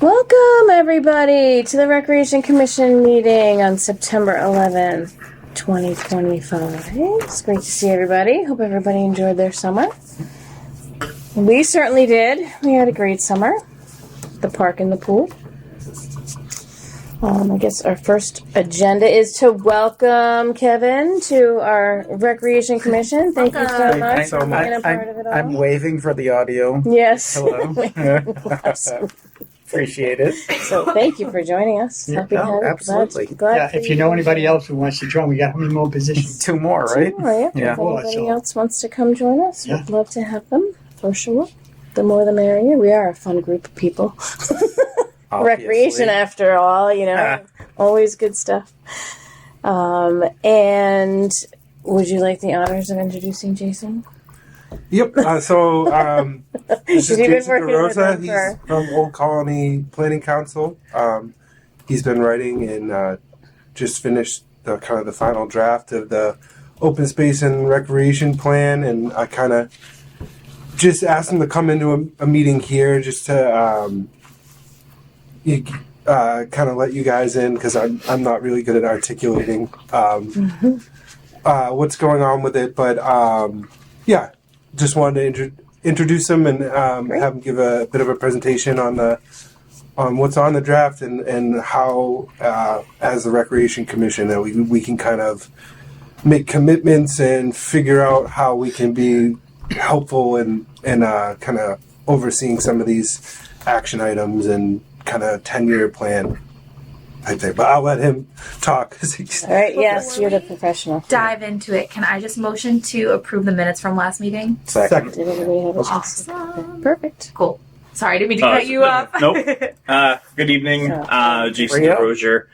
Welcome, everybody, to the Recreation Commission meeting on September 11th, 2025. It's great to see everybody. Hope everybody enjoyed their summer. We certainly did. We had a great summer. The park and the pool. I guess our first agenda is to welcome Kevin to our Recreation Commission. Thank you so much for being a part of it all. I'm waving for the audio. Yes. Hello. Appreciate it. So thank you for joining us. Happy to have you. Absolutely. Glad If you know anybody else who wants to join, we got how many more positions? Two more, right? All right. Yeah. If anybody else wants to come join us, Yeah. we'd love to have them, for sure. The more the merrier. We are a fun group of people. Recreation, after all, always good stuff. And would you like the honors of introducing Jason? Yep. This is You've been Jason working with DeRosa. him He's from Old Colony Planning Council. He's been writing and just finished the final draft of the open space and recreation plan, and I kind of just asked him to come into a meeting here just to kind of let you guys in, because I'm not really good at articulating what's going on with it, but just wanted to introduce him and have him give a bit of a presentation on what's on the draft and how as the Recreation Commission that we can kind of make commitments and figure out how we can be helpful in kind of overseeing some of these action items and kind of 10-year plan type thing. But I'll let him talk. All right, yes, you're the professional. Dive into it. Can I just motion to approve the minutes from last meeting? Second. Did everybody have a chance? Awesome. Perfect. Cool. Sorry, didn't mean to cut you off. Nope. Good evening, Jason DeRozier.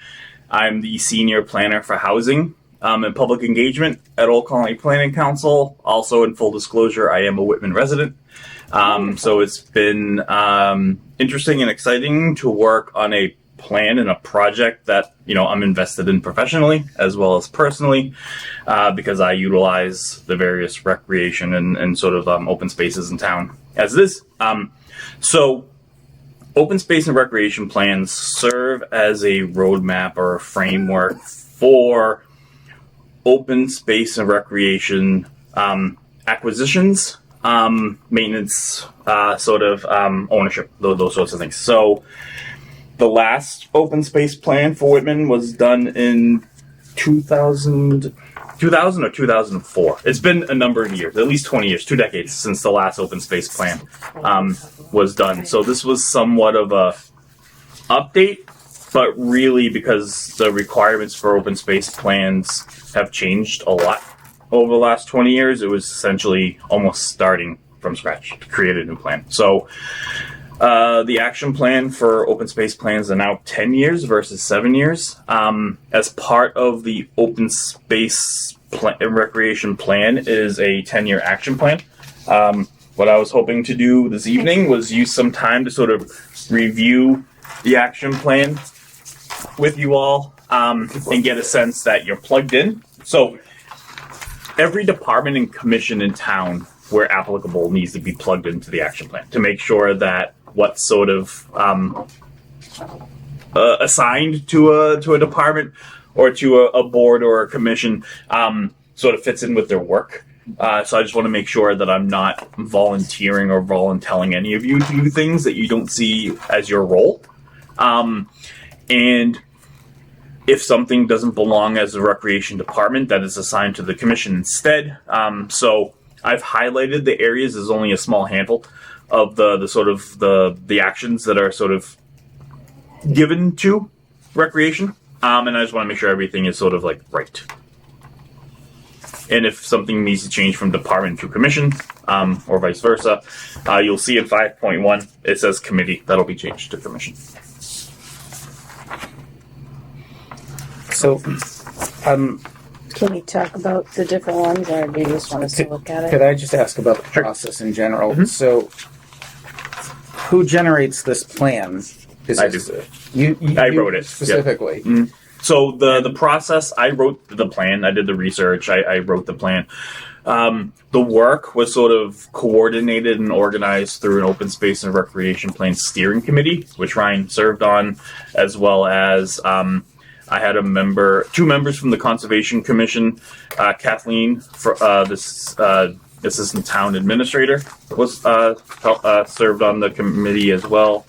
I'm the Senior Planner for Housing and Public Engagement at Old Colony Planning Council. Also, in full disclosure, I am a Whitman resident. So it's been interesting and exciting to work on a plan and a project that I'm invested in professionally as well as personally, because I utilize the various recreation and sort of open spaces in town as it is. So open space and recreation plans serve as a roadmap or a framework for open space and recreation acquisitions, maintenance, ownership, those sorts of things. So the last open space plan for Whitman was done in 2000 or 2004. It's been a number of years, at least 20 years, 2 decades since the last open space plan was done. So this was somewhat of a update, but really because the requirements for open space plans have changed a lot over the last 20 years, it was essentially almost starting from scratch to create a new plan. So the action plan for open space plans are now 10 years versus 7 years. As part of the open space recreation plan is a 10-year action plan. What I was hoping to do this evening was use some time to sort of review the action plan with you all and get a sense that you're plugged in. So every department and commission in town, where applicable, needs to be plugged into the action plan to make sure that what's sort of assigned to a department or to a board or a commission sort of fits in with their work. So I just want to make sure that I'm not volunteering or voluntelling any of you to do things that you don't see as your role. And if something doesn't belong as a recreation department, that is assigned to the commission instead. So I've highlighted the areas. There's only a small handful of the sort of the actions that are sort of given to recreation. And I just want to make sure everything is sort of like right. And if something needs to change from department to commission, or vice versa, you'll see in 5.1, it says committee. That'll be changed to commission. So, Can you talk about the different ones, or do you just want us to look at it? could I just ask about the process in general? Mm-hmm. So, who generates this plan? I do. You I wrote it specifically. Yep. Mm-hmm. So the process, I wrote the plan. I did the research. I wrote the plan. The work was sort of coordinated and organized through an open space and recreation plan steering committee, which Ryan served on, as well as I had two members from the Conservation Commission, Kathleen, this assistant town administrator, was served on the committee as well,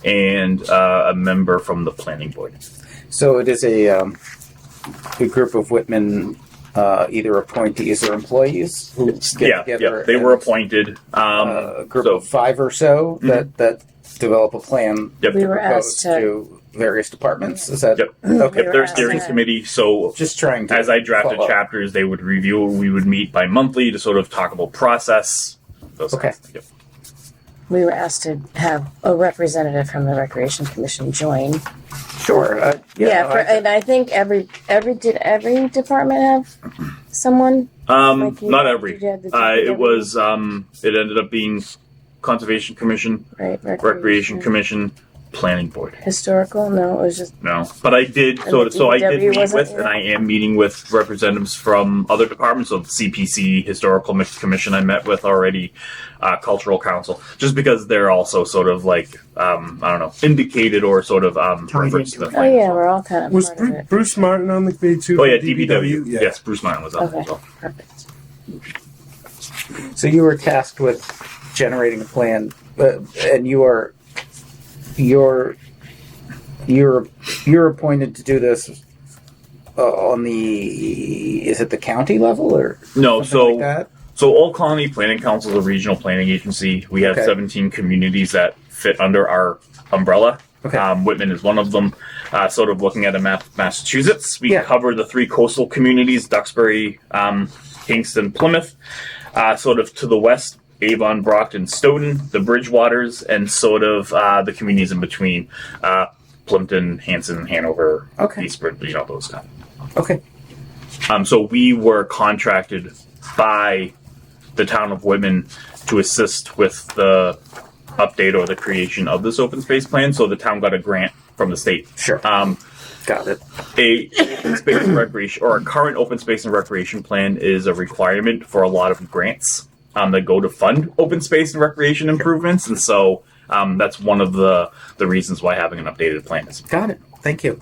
and a member from the planning board. So it is a group of Whitman either appointees or employees who get together. They were appointed. A group of 5 or so that develop a plan Yep. We to were propose asked to various departments. Is that Yep. okay? They're a steering committee, so Just trying to as I drafted follow. chapters, they would review. We would meet bi-monthly to sort of talk about process. Those Okay. kinds of- yep. We were asked to have a representative from the Recreation Commission join. Sure. And I think every department have someone. Like you Not had- every. you had the It was. It ended up being Conservation Commission, Right, Recreation Commission, Planning Board. Historical? No, it was just No, but I did. And So the I did DPW meet wasn't with, there? and I am meeting with representatives from other departments of CPC, Historical Commission. I met with already, Cultural Council, just because they're also sort of like I don't know, indicated or sort of referenced to the oh plan. yeah, we're all kind of Was part of it. Bruce Martin on the committee too? Oh yeah, from DPW. Yeah. Yes, Bruce Martin was on Okay, as well. perfect. So you were tasked with generating a plan, and you're appointed to do this on the is it the county level or No, something like that? So Old Colony Planning Council is a regional planning agency. We have Okay. 17 communities that fit under our umbrella. Okay. Whitman is one of them. Sort of looking at a map of Massachusetts, we Yeah. cover the 3 coastal communities: Duxbury, Kingston, Plymouth. Sort of to the west, Avon, Brockton, Stoughton, the Bridgewaters, and sort of the communities in between: Plimpton, Hanson, Hanover, Okay. Eastbridge. Those kind. Okay. So we were contracted by the town of Whitman to assist with the update or the creation of this open space plan. So the town got a grant from the state. Sure. Got it. A open space and recreation or a current open space and recreation plan is a requirement for a lot of grants that go to fund open space and recreation improvements, and so that's one of the reasons why having an updated plan is. Got it. Thank you.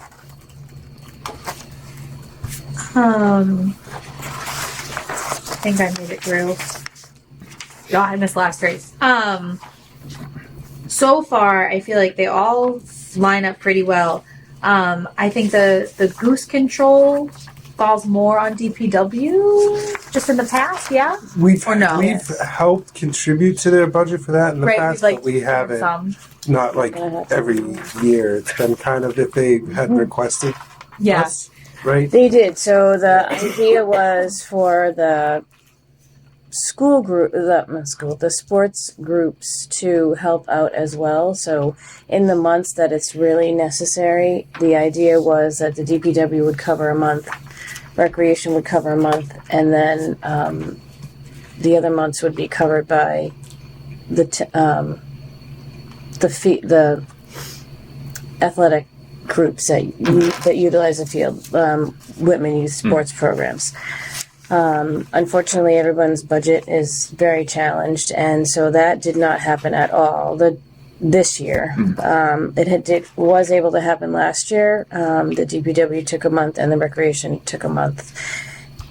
I think I made it through. No, I missed last race. So far, I feel like they all line up pretty well. I think the goose control falls more on DPW just in the past, yeah? We've Or no? we've helped contribute to their budget for that in the past, but we haven't. Some. Not like every year. It's been kind of if they had requested Yeah. us, right? They did. So the idea was for the school group, the sports groups to help out as well. So in the months that it's really necessary, the idea was that the DPW would cover a month, recreation would cover a month, and then the other months would be covered by the athletic groups that utilize the field, Whitman Youth Sports programs. Unfortunately, everyone's budget is very challenged, and so that did not happen at all this year. It was able to happen last year. The DPW took a month, and the recreation took a month,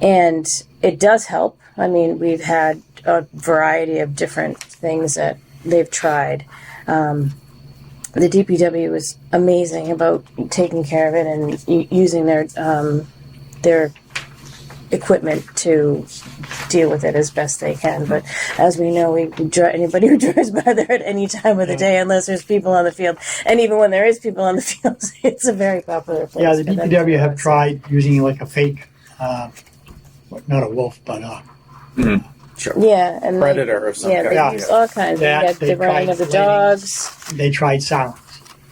and it does help. I mean, we've had a variety of different things that they've tried. The DPW was amazing about taking care of it and using their equipment to deal with it as best they can. But as we know, anybody who drives by there at any time of the day, unless there's people on the field, and even when there is people on the field, it's a very popular place. Yeah, the for them DPW to have go. tried using like a fake, not a wolf, but Sure. Yeah, and Predator or something. yeah, they Yeah. use all kinds. That They got they the running tried of the lighting. dogs. they tried sound.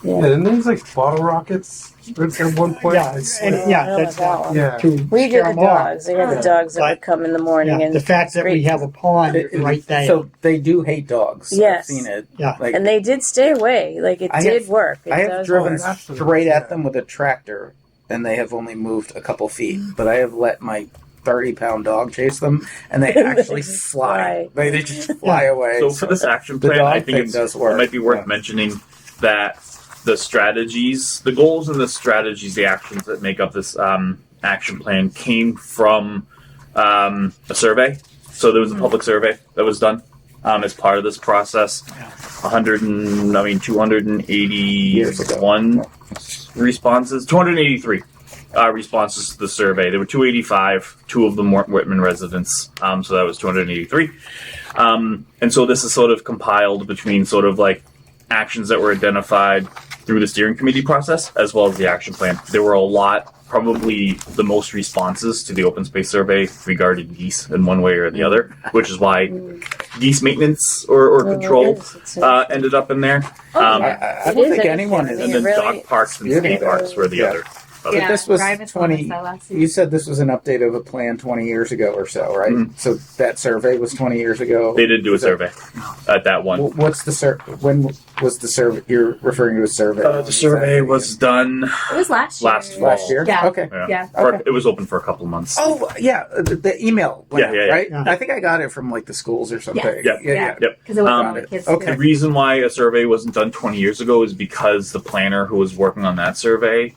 Yeah, Yeah. and there's like bottle rockets at one point. Yeah, It's and like- I yeah, don't that's know about that yeah. to We did scare the 'em off. dogs. They had the dogs that would But- come in the morning Yeah, and the fact that we screech. have a pond right there. So they do hate dogs. Yes. I've seen it. Yeah. Like, And they did stay away. Like it I did have- work. It I have does driven work. straight at them with a tractor, and they have only moved a couple feet. But I have let my 30-pound dog chase them, and they actually just fly. They just fly away. So for this action the plan, dog I think thing does work. it might be worth Yeah. mentioning that the strategies, the goals and the strategies, the actions that make up this action plan came from a survey. So there was a public survey that was done as part of this process. 281 responses, 283 responses to the survey. There were 285. Two of them weren't Whitman residents, so that was 283. And so this is sort of compiled between sort of like actions that were identified through the steering committee process as well as the action plan. There were a lot, probably the most responses to the open space survey regarding geese in one way or the other, which is why geese maintenance or control ended up in there. I don't think anyone is. And then dog parks and skate parks were the other. But this was 20. You said this was an update of a plan 20 years ago or so, right? Mm-hmm. So that survey was 20 years ago. They did do a survey at that one. What's the when was the survey? You're referring to a survey? The survey was done It was last year. last year. Yeah. Okay. Yeah. Okay. It was open for a couple of months. Oh yeah, the email. Went Yeah. right. Yeah. I think I got it from like the schools or something. Yeah. Yeah. Yep. Because it was Um, on the kids. okay. The reason why a survey wasn't done 20 years ago is because the planner who was working on that survey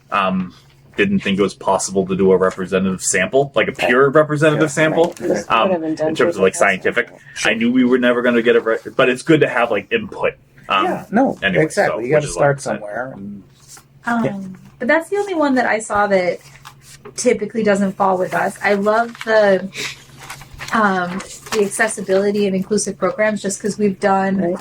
didn't think it was possible to do a representative sample, like a pure representative sample, in terms of like scientific. I knew we were never going to get it right, but it's good to have like input. No. Anyway, Exactly. so, You got to which is start why- somewhere. And, But that's the only one that I saw that typically doesn't fall with us. I love the accessibility and inclusive programs just because we've done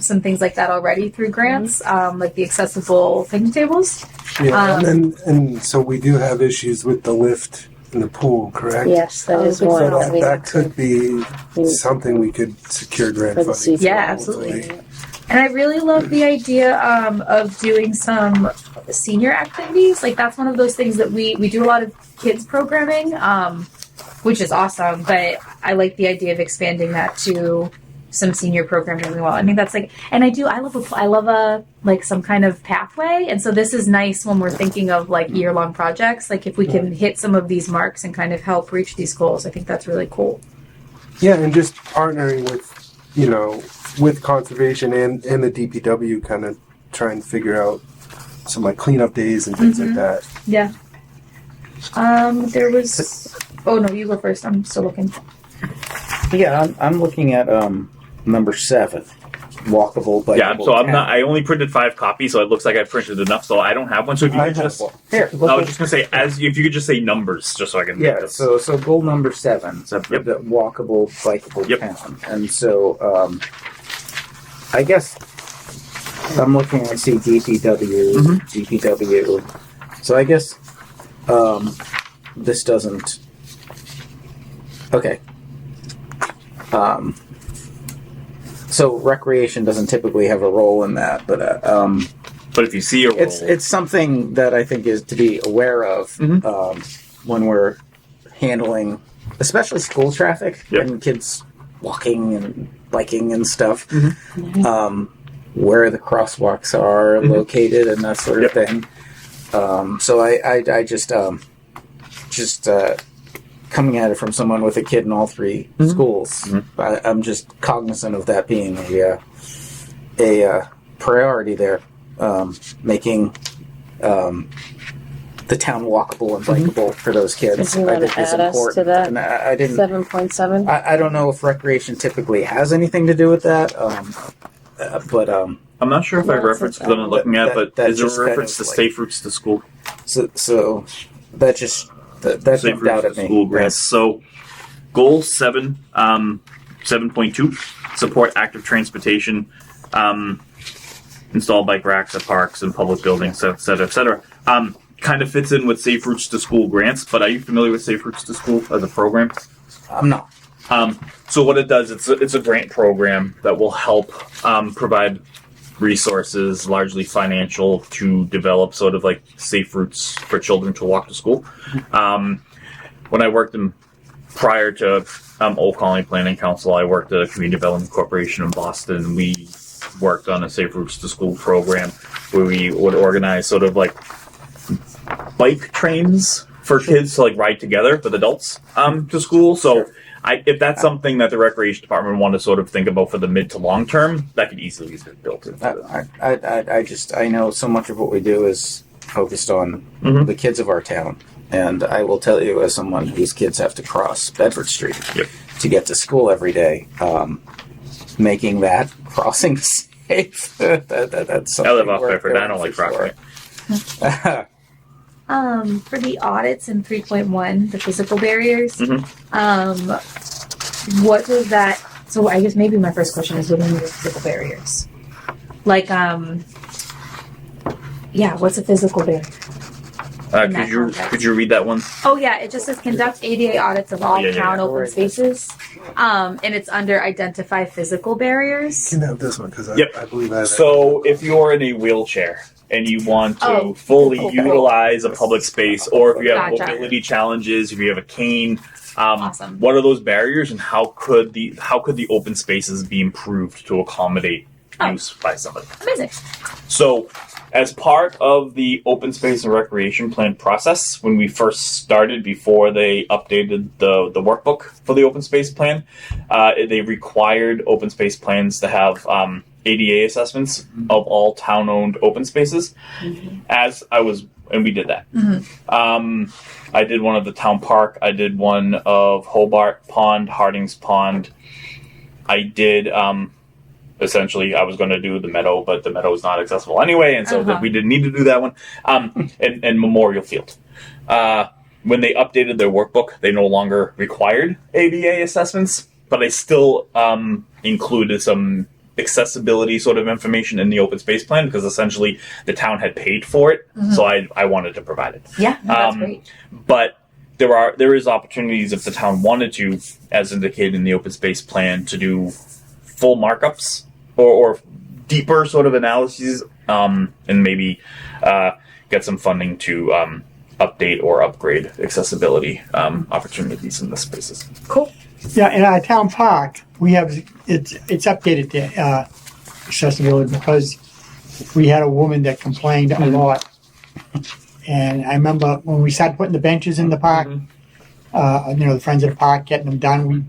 some things like that already through grants, like the accessible picnic tables. Yeah, and so we do have issues with the lift in the pool, correct? Yes, that is So one So that we that could be we- something we could secure grant for the funding. CP. Yeah, absolutely. And I really love the idea of doing some senior activities. Like that's one of those things that we do a lot of kids programming, which is awesome. But I like the idea of expanding that to some senior programming as well. I mean, that's like, and I love a like some kind of pathway. And so this is nice when we're thinking of like year-long projects. Like if we can hit some of these marks and kind of help reach these goals, I think that's really cool. Yeah, and just partnering with, with conservation and the DPW, kind of try and figure out some like cleanup days and things like that. Yeah. There was. Oh no, you go first. I'm still looking. yeah, I'm looking at number 7, walkable. Yeah, bikeable so I'm town. not. I only printed 5 copies, so it looks like I printed enough. So I don't have one. So if you I could have just, one. Here. I was just gonna say, if you could just say numbers, just so I can. make Yeah, this. so goal number 7, so Yep. the walkable, bikeable Yep. town. And so I guess I'm looking, I see DPW, Mhm. DPW. So I guess this doesn't. Okay. So recreation doesn't typically have a role in that, but But if you see a roll, it's something that I think is to be aware of when we're handling, especially school traffic Yep. and kids walking and biking and stuff. Mm-hmm. Where the crosswalks are Mhm. located and that sort of Yep. thing. So I just coming at it from someone with a kid in all 3 schools. I'm just cognizant of that being a priority there. Making the town walkable and bikeable for those kids. Did you I want think to is add us important. to that? And I didn't. 7.7. I don't know if recreation typically has anything to do with that, but I'm not sure if I Well, referenced because I'm not looking at, but that is there just a kind reference to of like- safe routes to school? so that just that Safe jumped out routes at to me. school grants. So, goal 7, 7.2, support active transportation, install bike racks at parks and public buildings, et cetera, et cetera. Kind of fits in with Safe Routes to School grants, but are you familiar with Safe Routes to School as a program? I'm not. So what it does, it's a grant program that will help provide resources, largely financial, to develop sort of like safe routes for children to walk to school. When I worked prior to Old Colony Planning Council, I worked at a community development corporation in Boston. We worked on a Safe Routes to School program where we would organize sort of like bike trains for kids to like ride together with adults to school. So if that's something that the recreation department want to sort of think about for the mid to long term, that could easily be built in. I know so much of what we do is focused on the kids of our town. And I will tell you, as someone whose kids have to cross Bedford Street to get to school every day, making that crossing safe, that's something. I live off Bedford. I don't like crossing it. For the audits in 3.1, the physical barriers, what was that? So I guess maybe my first question is, what are the physical barriers? Like, what's a physical barrier? Could you read that one? Oh yeah, it just says conduct ADA audits of all town open spaces, and it's under identify physical barriers. You can have this one because I believe I have it. So if you're in a wheelchair and you want to fully utilize a public space, or if you have mobility challenges, if you have a cane, Awesome. What are those barriers, and how could the open spaces be improved to accommodate use by somebody? Amazing. So, as part of the open space and recreation plan process, when we first started, before they updated the workbook for the open space plan, they required open space plans to have ADA assessments of all town-owned open spaces. And we did that. I did one of the town park. I did one of Hobart Pond, Harding's Pond. I did. Essentially, I was going to do the meadow, but the meadow is not accessible anyway, and so we didn't need to do that one. And Memorial Field. When they updated their workbook, they no longer required ADA assessments, but they still included some accessibility sort of information in the open space plan, because essentially the town had paid for it, so I wanted to provide it. Yeah, that's great. But there is opportunities if the town wanted to, as indicated in the open space plan, to do full markups or deeper sort of analyses, and maybe get some funding to update or upgrade accessibility opportunities in the spaces. Cool. Yeah, in our town park, we have it's updated to accessibility because we had a woman that complained a lot. And I remember when we started putting the benches in the park, the friends of the park getting them done, we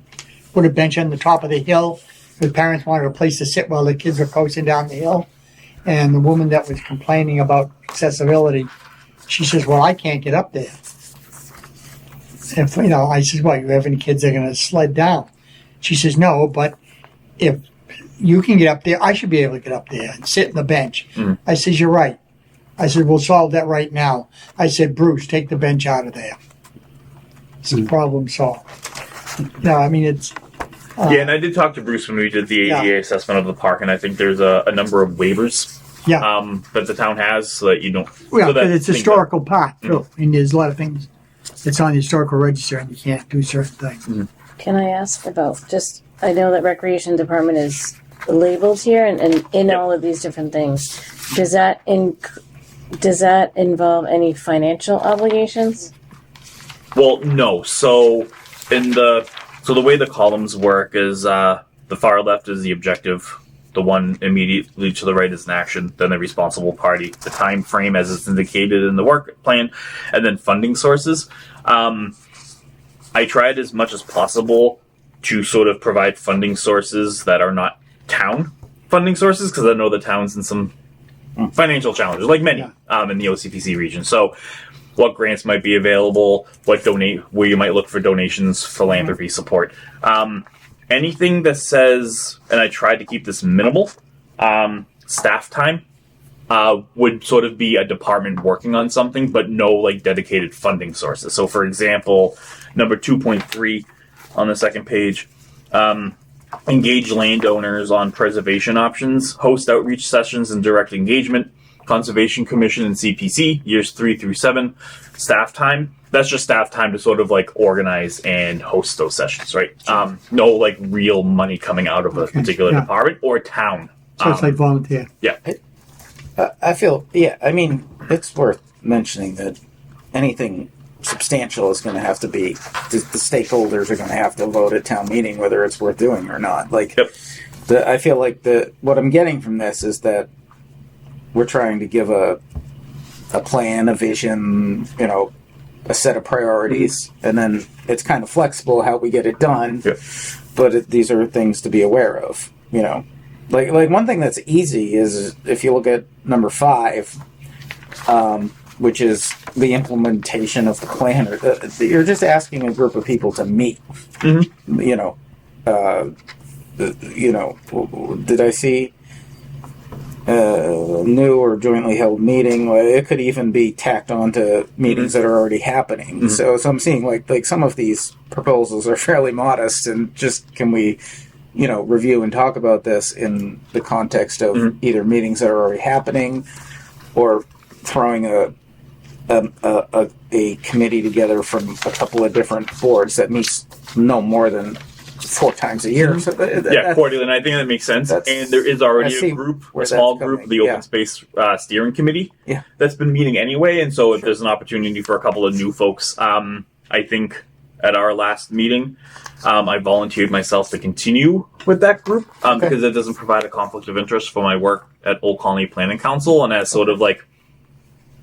put a bench on the top of the hill. The parents wanted a place to sit while the kids were coasting down the hill. And the woman that was complaining about accessibility, she says, well, I can't get up there. If, I said, well, you have any kids that are going to sled down? She says, no, but if you can get up there, I should be able to get up there and sit in the bench. I says, you're right. I said, we'll solve that right now. I said, Bruce, take the bench out of there. It's a problem solved. No, I mean, it's... and I did talk to Bruce when we did the ADA assessment of the park, and I think there's a number of waivers that the town has so that you don't... Well, so but it's a historical park, too. And there's a lot of things that's on the historical register, and you can't do certain things. Can I ask about I know that recreation department is labeled here and in all of these different things. Does that involve any financial obligations? Well, no. So the way the columns work is the far left is the objective, the one immediately to the right is an action, then the responsible party, the time frame as it's indicated in the work plan, and then funding sources. I tried as much as possible to sort of provide funding sources that are not town funding sources, because I know the town's in some financial challenges, like many in the OCPC region. So what grants might be available, where you might look for donations, philanthropy support. Anything that says, and I tried to keep this minimal, staff time would sort of be a department working on something, but no dedicated funding sources. So for example, number 2.3 on the second page, engage landowners on preservation options, host outreach sessions and direct engagement, Conservation Commission and CPC, years 3 through 7, staff time. That's just staff time to sort of organize and host those sessions, right? Sure. No real money coming out of a particular department or town. So it's like volunteer. Yeah. I feel, I mean, it's worth mentioning that anything substantial is going to have to be, the stakeholders are going to have to vote at town meeting whether it's worth doing or not. I feel like what I'm getting from this is that we're trying to give a plan, a vision, a set of priorities, and then it's kind of flexible how we get it done. Yeah. But these are things to be aware of, you know. Like one thing that's easy is if you look at number 5, which is the implementation of the plan. You're just asking a group of people to meet. Mm-hmm. Did I see new or jointly held meeting? It could even be tacked on to meetings that are already happening. Mm-hmm. So I'm seeing like some of these proposals are fairly modest, and just can we, review and talk about this in the context of either meetings that are already happening, or throwing a committee together from a couple of different boards that meets no more than 4 times a year. So quarterly, and I think that makes sense. And there is already a small group, the Open Space Steering Committee, that's been meeting anyway. And so if there's an opportunity for a couple of new folks, I think at our last meeting, I volunteered myself to continue with that group because it doesn't provide a conflict of interest for my work at Old Colony Planning Council, and as sort of like,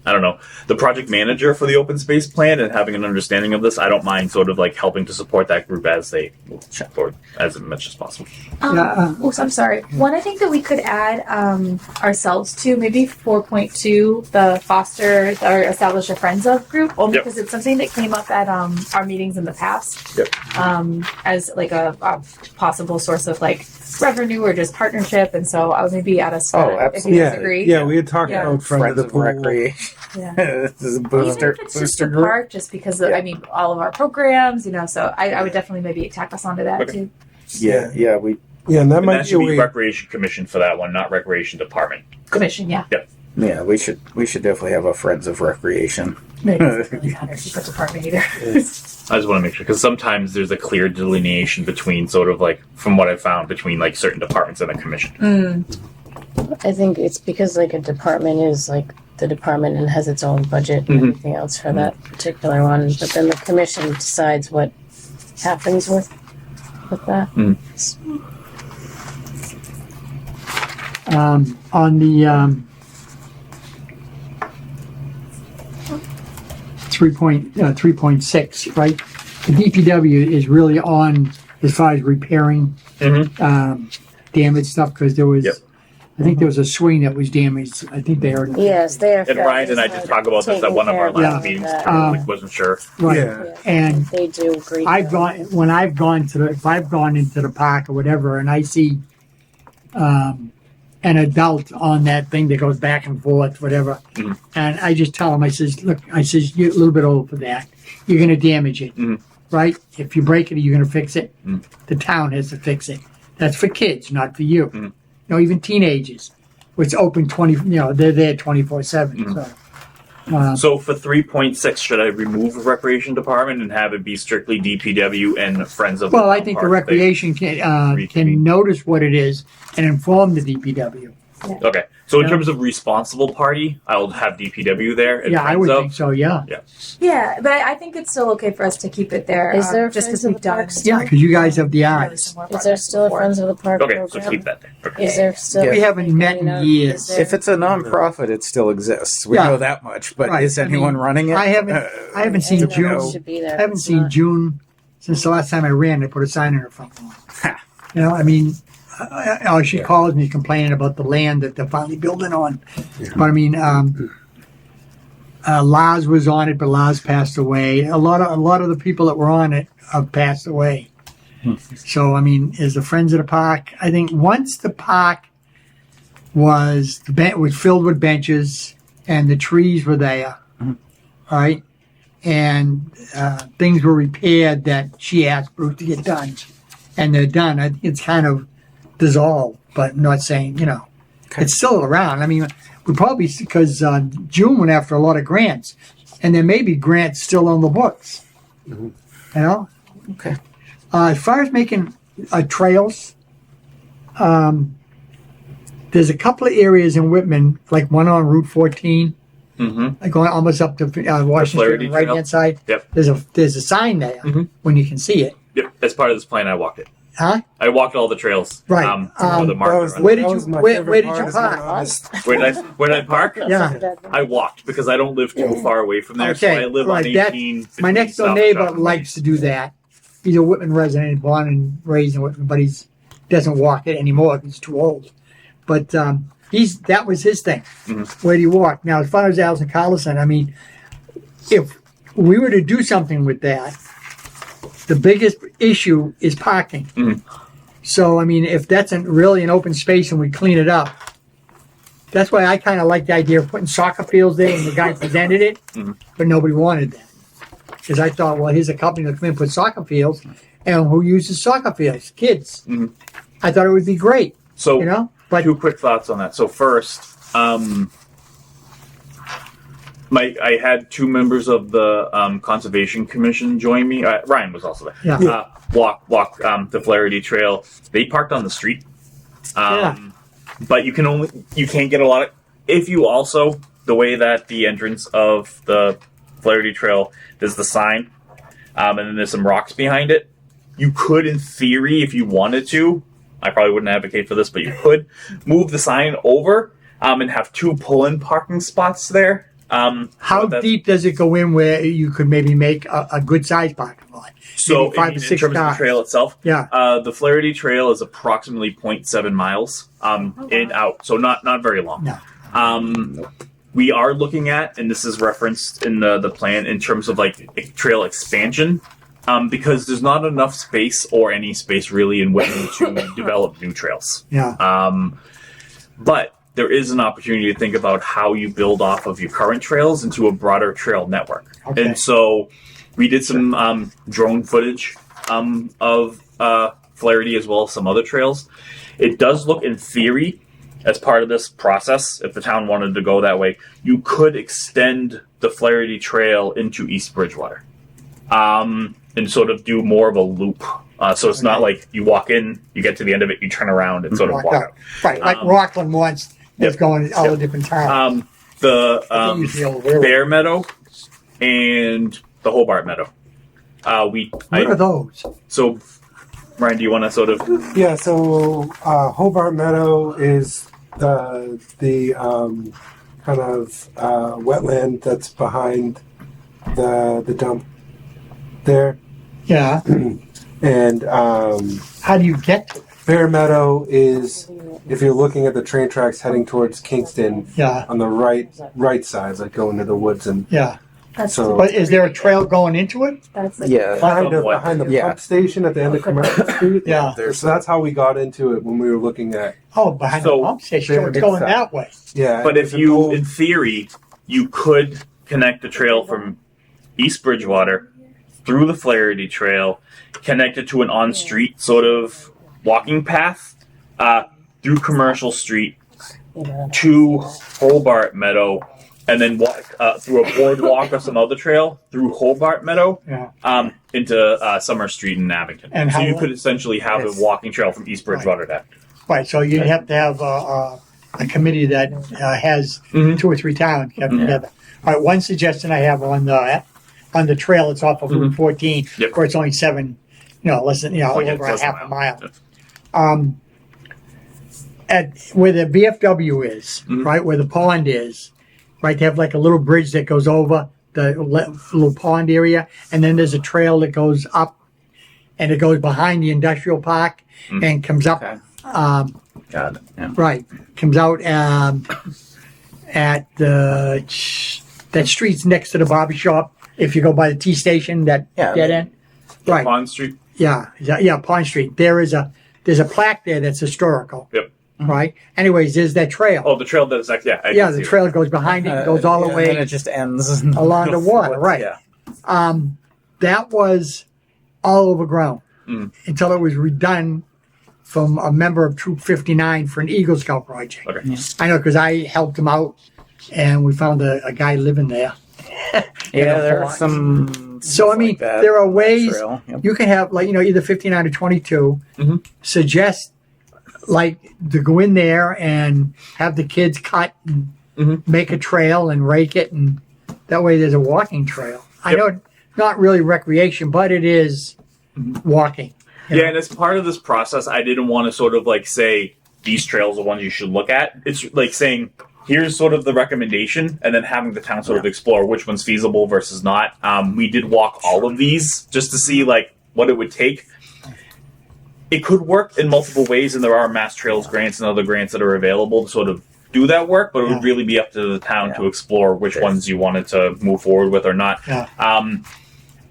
I don't know, the project manager for the open space plan and having an understanding of this, I don't mind sort of like helping to support that group as they move forward as much as possible. I'm sorry. One I think that we could add ourselves to, maybe 4.2, the foster or establish a friends of group, only because it's something that came up at our meetings in the past as like a possible source of like revenue or just partnership, and so I would maybe add us if you guys agree. Yeah, we had talked about Friends of Recreation. This is a booster group. Park, just because of, all of our programs, so I would definitely maybe tack us onto that too. And that should be Recreation Commission for that one, not Recreation Department. Commission, Yeah, we should definitely have a Friends of Recreation. Maybe it doesn't really matter if you put department either. I just want to make sure, because sometimes there's a clear delineation between sort of like, from what I've found, between like certain departments and a commission. I think it's because like a department is like the department and has its own budget and everything else for that particular one, but then the commission decides what happens with that. On the 3.6, right? The DPW is really on as far as repairing damaged stuff, because there was, I think there was a swing that was damaged. I think they already. Yes, they are. And Ryan and I did talk about this at one of our last meetings. Wasn't sure. Right. And they do agree. if I've gone into the park or whatever, and I see an adult on that thing that goes back and forth, whatever, and I just tell him, I says, look, you're a little bit old for that. You're going to damage it, right? If you break it, you're going to fix it. The town has to fix it. That's for kids, not for you. Even teenagers. It's open they're there 24/7. So for 3.6, should I remove the Recreation Department and have it be strictly DPW and Friends of? Well, I think the Recreation can notice what it is and inform the DPW. Okay, so in terms of responsible party, I'll have DPW there. And I would think so. Yeah, but I think it's still okay for us to keep it there. Is there just because Friends of we've the done? Park yeah, because you guys have the arts. Is there still a Friends of the Park Okay, program? so keep that there. Okay. Is there still? We haven't met in years. If it's a non-profit, it still exists. We know that much. But is anyone running it? I haven't seen June. I haven't seen June since the last time I ran. I put a sign in her front lawn. She calls me complaining about the land that they're finally building on. But Lars was on it, but Lars passed away. A lot of the people that were on it have passed away. So as the Friends of the Park, I think once the park was filled with benches and the trees were there, right, and things were repaired that she asked Bruce to get done, and they're done. I think it's kind of dissolved, but I'm not saying it's still around. We probably, because June went after a lot of grants, and there may be grants still on the books. Okay. As far as making trails, there's a couple of areas in Whitman, like one on Route 14, like going almost up to Washington Street on the right hand side. Yep. There's a sign there when you can see it. Yep. As part of this plan, I walked it. Huh? I walked all the trails. Right. For the market run. Where did you my where favorite did you part, is being park? honest. Where did I park? Yeah. I walked because I don't live too far away from there. So Okay, I live right, on that- 18. My next door South neighbor Shopton likes to do that. He's a Whitman resident, born and raised in Whitman, but doesn't walk it anymore. He's too old. But that was his thing. Mhm. Where do you walk? Now, as far as Alison Collison, I mean, if we were to do something with that, the biggest issue is parking. Mhm. So, I mean, if that's really an open space and we clean it up, that's why I kind of like the idea of putting soccer fields there, and the guy presented it, Mhm. but nobody wanted that. Because I thought, well, here's a company that come in and put soccer fields, and who uses soccer fields? Kids. Mhm. I thought it would be great, So you know? But two quick thoughts on that. So first, I had two members of the Conservation Commission join me. Ryan was also there. Yeah. Walk the Flaherty Trail. They parked on the street. But you can't get a lot of. If you also, the way that the entrance of the Flaherty Trail, there's the sign, and then there's some rocks behind it. You could, in theory, if you wanted to, I probably wouldn't advocate for this, but you could move the sign over and have two pull-in parking spots there. how deep does it go in where you could maybe make a good sized parking lot? So Maybe 5 in to 6 terms of the cars. trail itself, Yeah. the Flaherty Trail is approximately 0.7 miles in out, so not very long. No. We are looking at, and this is referenced in the plan in terms of like trail expansion, because there's not enough space or any space really in Whitman to develop new trails. Yeah. But there is an opportunity to think about how you build off of your current trails into a broader trail network. Okay. And so we did some drone footage of Flaherty as well as some other trails. It does look, in theory, as part of this process, if the town wanted to go that way, you could extend the Flaherty Trail into East Bridgewater and sort of do more of a loop. So it's not like you walk in, you get to the end of it, you turn around and sort of walk out. Right, like Rockland once, it's going all the different towns. The Usually all the way around. Bear Meadow and the Hobart Meadow. What are those? So, Ryan, do you want to sort of? Yeah, so Hobart Meadow is the kind of wetland that's behind the dump there, Yeah. and How do you get to it? Bear Meadow is, if you're looking at the train tracks heading towards Kingston, Yeah. on the right side, like going to the woods, and Yeah. so But is there a trail going into it? That's like Yeah. behind the Yeah. pump station at the end of Commercial Street. Yeah. So that's how we got into it when we were looking at. Oh, behind So, the pump station. So it's it's going that. that way. Yeah, But if it's an you, old- in theory, you could connect the trail from East Bridgewater through the Flaherty Trail, connect it to an on-street sort of walking path through Commercial Street to Hobart Meadow, and then walk through a boardwalk or some other trail through Hobart Meadow Yeah. into Summer Street in Abington. And so how you long- could essentially have a walking trail from East Bridgewater to Abington. Right. So you'd have to have a committee that has Mhm. 2 or 3 towns get Mhm. together. All right. One suggestion I have on the trail, it's off of Route 14, Yep. where it's only 7, less than, Oh, yeah, over less a than half a mile. Yeah. At where the VFW is, Mhm. right, where the pond is, right, they have like a little bridge that goes over the little pond area, and then there's a trail that goes up, and it goes behind the industrial park Mm. and comes up, Okay. Got it. Yeah. right, comes out at the that street's next to the barber shop. If you go by the T station, that Yeah. dead end, right? Pond Street. Yeah, Pond Street. There's a plaque there that's historical. Yep. Right. Anyways, there's that trail. Oh, the trail that is actually, I Yeah, can the see trail goes behind it, goes all the And way then it just ends along the water, right? Yeah. That was all overgrown Mm. until it was redone from a member of Troop 59 for an Eagle Scout project. Okay. Yeah. I know because I helped him out, and we found a guy living there. Yeah, there are some. So I mean, like that there are on that ways trail. Yep. you can have, like, either 59 or 22. Mhm. Suggest, like, to go in there and have the kids cut and Mhm. make a trail and rake it, and that way there's a walking trail. I Yep. know it's not really recreation, but it is walking. Yeah, and as part of this process, I didn't want to sort of like say these trails are ones you should look at. It's like saying here's sort of the recommendation, and then having the town sort of explore which one's feasible versus not. We did walk all of these just to see like what it would take. It could work in multiple ways, and there are mass trails grants and other grants that are available to sort of do that work, but it would really be up to the town to explore which ones you wanted to move forward with or not.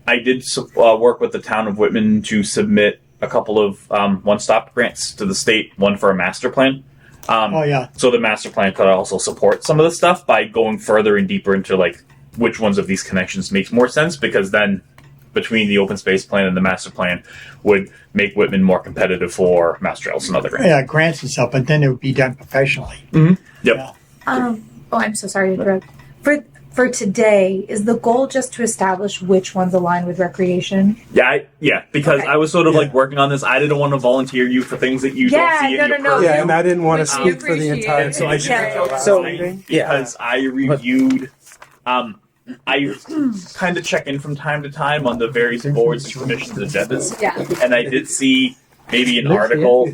I did work with the town of Whitman to submit a couple of one-stop grants to the state, one for a master plan. So the master plan could also support some of the stuff by going further and deeper into like which ones of these connections makes more sense, because then between the open space plan and the master plan would make Whitman more competitive for mass trails and other grants. Yeah, grants and stuff, but then it would be done professionally. Yep. Yeah. Oh, I'm so sorry to interrupt. For today, is the goal just to establish which ones align with recreation? Yeah, because I was sort of like working on this. I didn't want to volunteer you for things that you don't see in your purview. Yeah, and I didn't want to Which we speak for the entire. appreciate. So I should reach out to So, Ryan yeah. because I reviewed. I kind of check in from time to time on the various boards and commissions agendas. Yeah. And I did see maybe an article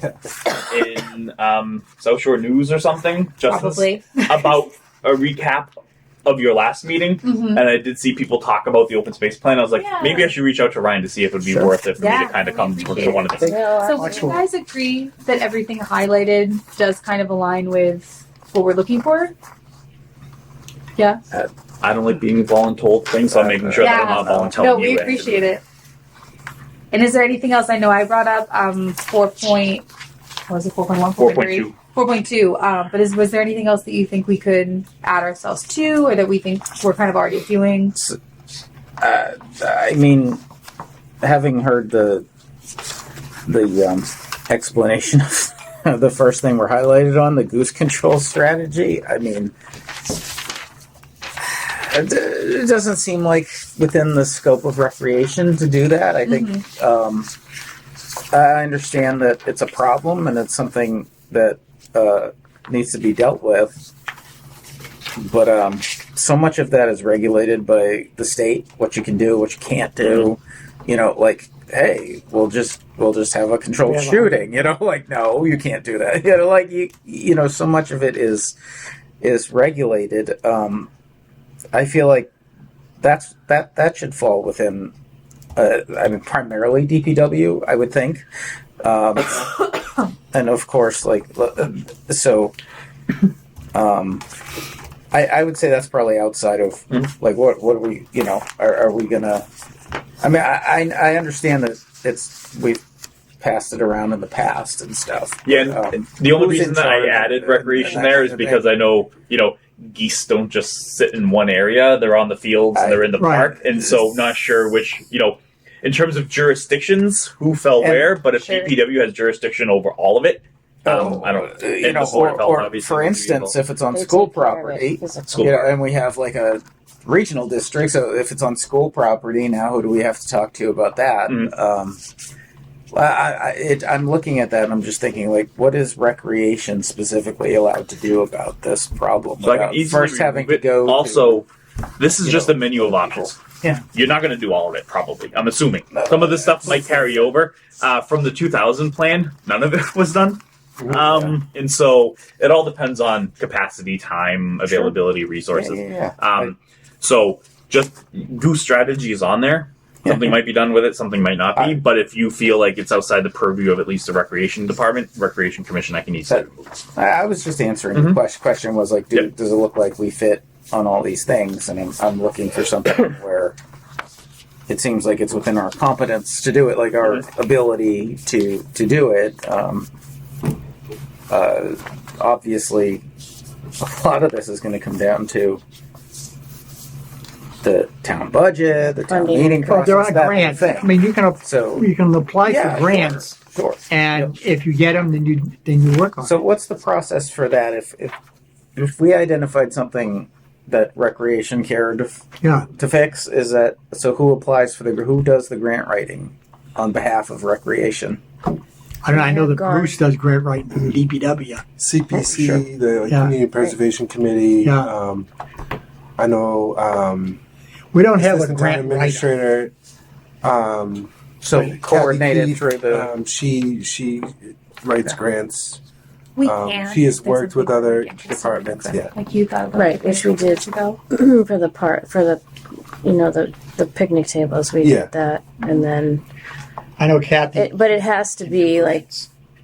in South Shore News or something, just Probably. about a recap of your last meeting. And I did see people talk about the open space plan. I was like, maybe I should reach out to Ryan to see if it would be worth it for me to kind of come to one of these. So would you guys agree that everything highlighted does kind of align with what we're looking for? Yeah. I don't like being voluntold things, so I'm making sure that I'm not volunteering. No, we appreciate it. And is there anything else? I know I brought up 4.1, 4.2. 4.2. But was there anything else that you think we could add ourselves to, or that we think we're kind of already doing? I mean, having heard the explanation of the first thing we're highlighted on, the goose control strategy, I mean, it doesn't seem like within the scope of recreation to do that. I think I understand that it's a problem and it's something that needs to be dealt with. But so much of that is regulated by the state. What you can do, what you can't do. You know, like, hey, we'll just have a controlled shooting. You know, like, no, you can't do that. You know, like you know, so much of it is regulated. I feel like that should fall within. I mean, primarily DPW, I would think, and of course, like so. I would say that's probably outside of like what are we, you know, are we gonna? I mean, I understand that we've passed it around in the past and stuff. Yeah, and the only reason that I added recreation there is because I know, you know, geese don't just sit in one area; they're on the fields and they're in the park, and so not sure which, you know, in terms of jurisdictions, who fell where. But if DPW has jurisdiction over all of it. I don't. You know, or for instance, if it's on school property, you know, and we have like a regional district, so if it's on school property, now who do we have to talk to about that? I'm looking at that and I'm just thinking, like, what is recreation specifically allowed to do about this problem? So I can easily first having to go. Also, this is just a menu of options. Yeah. You're not going to do all of it, probably. I'm assuming. Some of this stuff might carry over. From the 2000 plan, none of it was done. And so it all depends on capacity, time, availability, resources. So just goose strategy is on there. Something might be done with it, something might not be. But if you feel like it's outside the purview of at least the recreation department, recreation commission, I can easily. I was just answering the question was like, does it look like we fit on all these things? And I'm looking for something where it seems like it's within our competence to do it, like our ability to do it. Obviously, a lot of this is going to come down to the town budget, the town meeting process. Well, there are grants. I mean, you can apply for grants, sure. And if you get them, then you work on it. So, what's the process for that? If we identified something that recreation cared to fix, is that so? Who applies for who does the grant writing on behalf of recretion? I don't know. I know that Bruce does grant writing for the DPW. CPC, the Community Preservation Committee. I know. We don't have a Assistant grant Town Administrator. So Kathy coordinated Keith, through the. she writes grants. We She has That's worked with something other we're interested departments. in. Yeah. Like you thought about Right, it which we did. years ago. for the the picnic tables, we Yeah. did that, and then I know Kathy. but it has to be like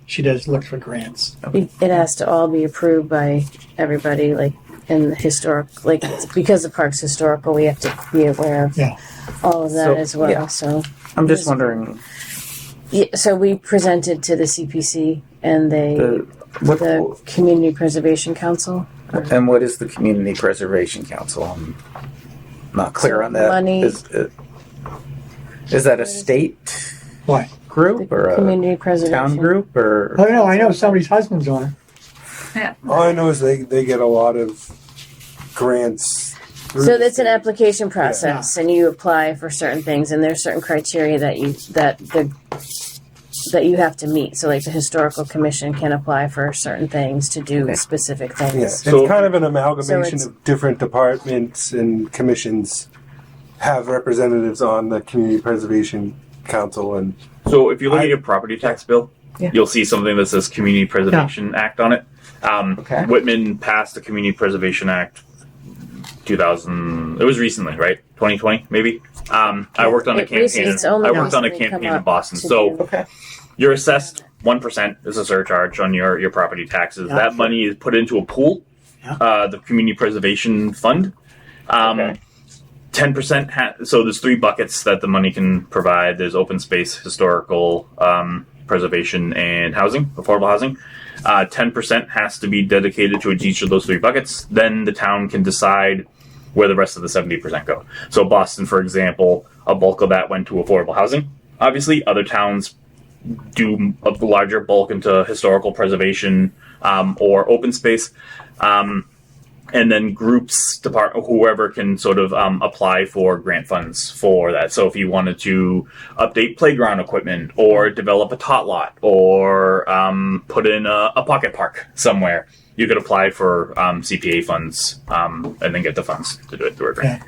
She does look for grants. it has to all be approved by everybody, like in the historic, like it's because the park's historical, we have to be aware of Yeah. all of that So, as well. yeah. So I'm just wondering so we presented to the CPC and the the Community Preservation Council. and what is the Community Preservation Council? I'm not clear on that. Money- Is that a state What? group or a Community Preservation town group or? Oh no, I know somebody's husband's on it. Yeah. All I know is they get a lot of grants. through So the that's an state. application process, and you apply for certain things, and there's certain criteria that you have to meet. So, like the historical commission can apply for certain things to do Okay. specific Yeah, things. it's So- kind of an amalgamation it's- of different departments and commissions have representatives on the Community Preservation Council, and So if you look at your property tax bill, Yeah. you'll see something that says Community Preservation Act on it. Okay. Whitman passed the Community Preservation Act 2000. It was recently, right? 2020, maybe. I worked on a It recently- campaign. it's only I worked on a recently come campaign in up Boston. to So do. Okay. you're assessed 1% is a surcharge on your property taxes. Yeah, that sure. money is put into a pool, Yeah. the Community Preservation Fund. Okay. 10% so there's three buckets that the money can provide. There's open space, historical preservation, and housing, affordable housing. 10% has to be dedicated to each of those three buckets. Then the town can decide where the rest of the 70% go. So Boston, for example, a bulk of that went to affordable housing. Obviously, other towns do a larger bulk into historical preservation or open space. And then groups, whoever can sort of apply for grant funds for that. So if you wanted to update playground equipment or develop a tot lot or put in a pocket park somewhere, you could apply for CPA funds and then get the funds to do it through a grant.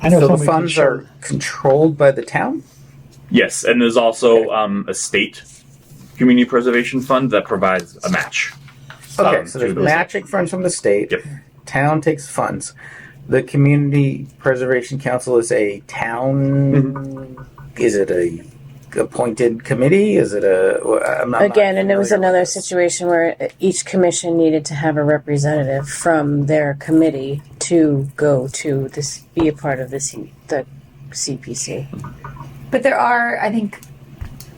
I know So the somebody funds can show- are controlled by the town? Yes, and there's also a state community preservation fund that provides a match. Okay, so there's to those. matching funds from the state. Yep. Town takes funds. The Community Preservation Council is a town. Is it a appointed committee? Is it a? I'm not Again, and it was familiar with another this. situation where each commission needed to have a representative from their committee to go to this, be a part of the CPC. But there are, I think,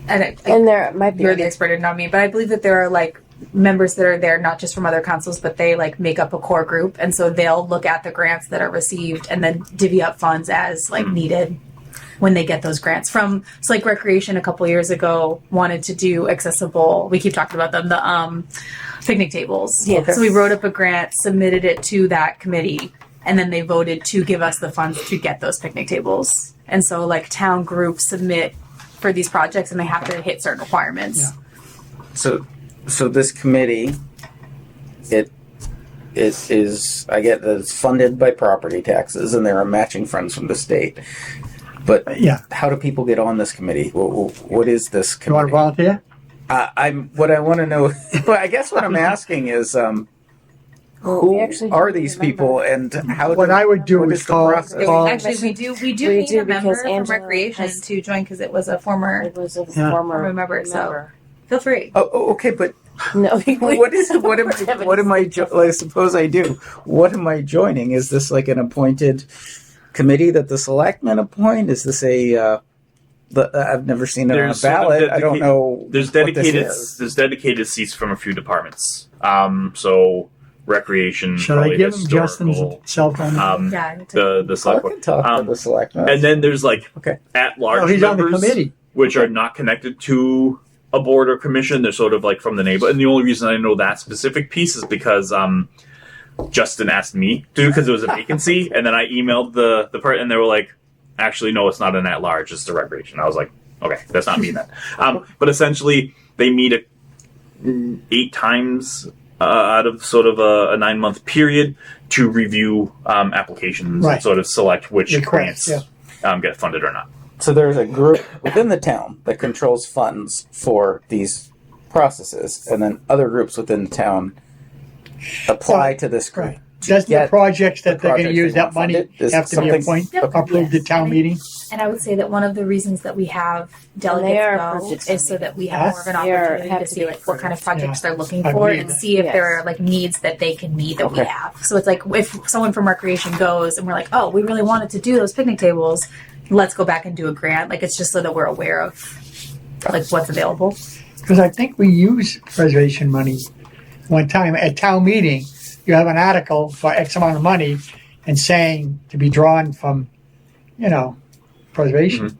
and And there might be you're the expert and not me, but I believe that there are like members that are there not just from other councils, but they like make up a core group, and so they'll look at the grants that are received and then divvy up funds as like needed when they get those grants from. So like recreation a couple years ago wanted to do accessible. We keep talking about them, the picnic tables. Yes. So we wrote up a grant, submitted it to that committee, and then they voted to give us the funds to get those picnic tables. And so like town groups submit for these projects and they have to hit certain requirements. Yeah. So this committee, it is I get that it's funded by property taxes and there are matching funds from the state. But Yeah. how do people get on this committee? What is this You want to committee? volunteer? What I want to know. Well, I guess what I'm asking is, who we actually are don't these remember. people and how? What I would do what is is the call- process? call- Actually, we do We need do a member because from Angela recreation has- to join because it was a former. It was a Yeah. former Remember, so- Feel free. Oh, okay, but No, what is what am I? I suppose I do. What am I joining? Is this like an appointed committee that the selectmen appoint? Is this a? I've never seen it on a There's sort of ballot. I don't know. There's what this dedicated is. there's dedicated seats from a few departments. So recreation. Should I probably give him historical, Justin's cell phone? Yeah. the I select can board. talk to Um, the selectmen. And then there's like Okay. at large Oh, he's on the members, committee. which are not connected to a board or commission. They're sort of like from the neighborhood. And the only reason I know that specific piece is because Justin asked me to because there was a vacancy, and then I emailed the person, and they were like, "Actually, no, it's not an at large; it's a recreation." I was like, "Okay, that's not me then." But essentially, they meet 8 times out of sort of a 9-month period to review applications Right. and sort of select which Requests, grants get funded or not. So there's a group within the town that controls funds for these processes, and then other groups within the town apply to this group. Right. Does the get projects that the they're going to projects use they that want money funded? Is have to be something- approved at town meeting? And I would say that one of the reasons that we have delegates they are go approved at is so that we have more of an They are- opportunity have to to see be like what kind of approved. projects they're looking I for agree and with see if Yes. there are like needs that they can meet that we Okay. have. So it's like if someone from recreation goes and we're like, oh, we really wanted to do those picnic tables, let's go back and do a grant. Like it's just so that we're aware of like what's available. Because I think we use preservation money one time at town meeting. You have an article for X amount of money and saying to be drawn from, preservation.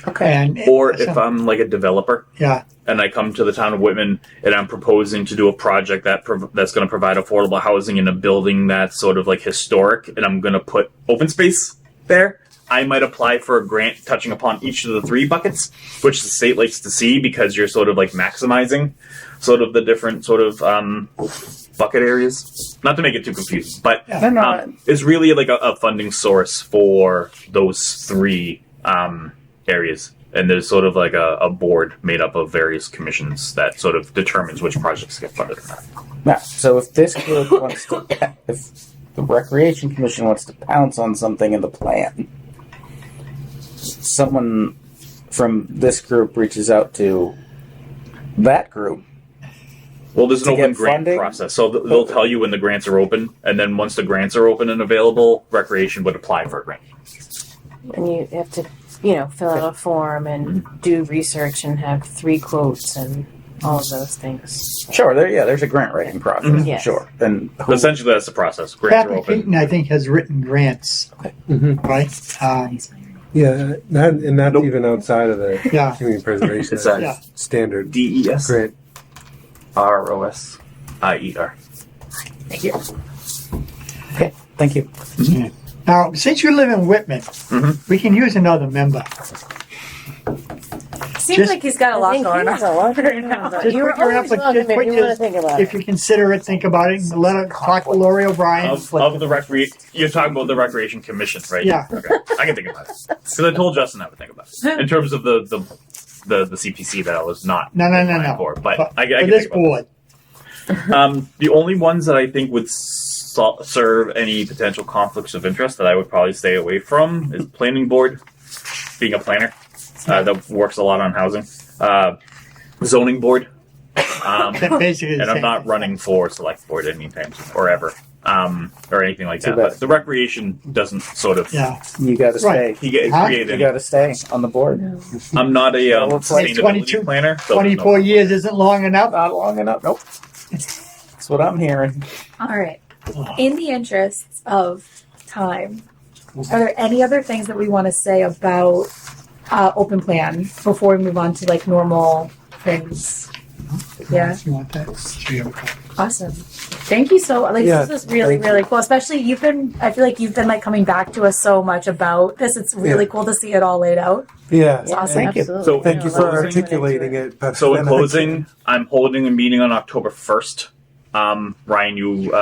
Okay. And Or if I'm like a developer yeah, and I come to the town of Whitman and I'm proposing to do a project that's going to provide affordable housing in a building that's sort of like historic, and I'm going to put open space there, I might apply for a grant touching upon each of the 3 buckets, which the state likes to see because you're sort of like maximizing sort of the different sort of bucket areas. Not to make it too confusing, but No, no, it's really like a funding source for those 3 areas. And there's sort of like a board made up of various commissions that sort of determines which projects get funded or not. Now, so if this group wants to, if the Recreation Commission wants to pounce on something in the plan, someone from this group reaches out to that group. Well, there's an To open get grant funding? process, so they'll tell you when the grants are open, and then once the grants are open and available, Recreation would apply for a grant. And you have to, fill out a form and do research and have 3 quotes and all of those things. Sure, there's a grant writing process. Yes. Sure. And But essentially, that's the process. Grants are Kathy open. Keaton, I think, has written grants, right? Yeah, that's Nope. even outside of the Yeah. community preservation. It's a- Yeah. Standard DES grant. ROS IER. Thank you. okay, thank you. Now, since you live in Whitman, we can use another member. Seems Just- like he's got a I lot think going he on. has a lot going on. Just You were put your always applic- welcome just if put you your- want to think about If it. you consider it, think about it, let it talk to Lori O'Brien. Of the you're talking about the Recreation Commission, right? Yeah. Okay. I can think about it because I told Justin I would think about it in terms of the CPC that I was not No. applying for, but I For can this think about it. board, The only ones that I think would serve any potential conflicts of interest that I would probably stay away from is planning board, being a planner that works a lot on housing, zoning board, basically the and I'm same not thing. running for select board anytime soon or ever, or anything like Too that. bad. But the recreation doesn't sort of Yeah, You got to Right. stay. Huh? create You any. got to stay on the board. I'm not a Well, it's like sustainability 22 planner. So there's 24 years isn't long enough. Not long enough. Nope. That's what I'm hearing. All right. In the interests of time, are there any other things that we want to say about open plan before we move on to like normal things? Yeah. If you want that. Sure, you have a- Awesome. Thank you so like Yeah, this is really, thank you. really cool. Especially I feel like you've been like coming back to us so much about this. It's really Yeah. cool to see it all laid out. Yeah. awesome. Thank you. Absolutely. So Thank you Yeah, for lots of articulating input into it. better So in than I can. closing, I'm holding a meeting on October 1st. Ryan, you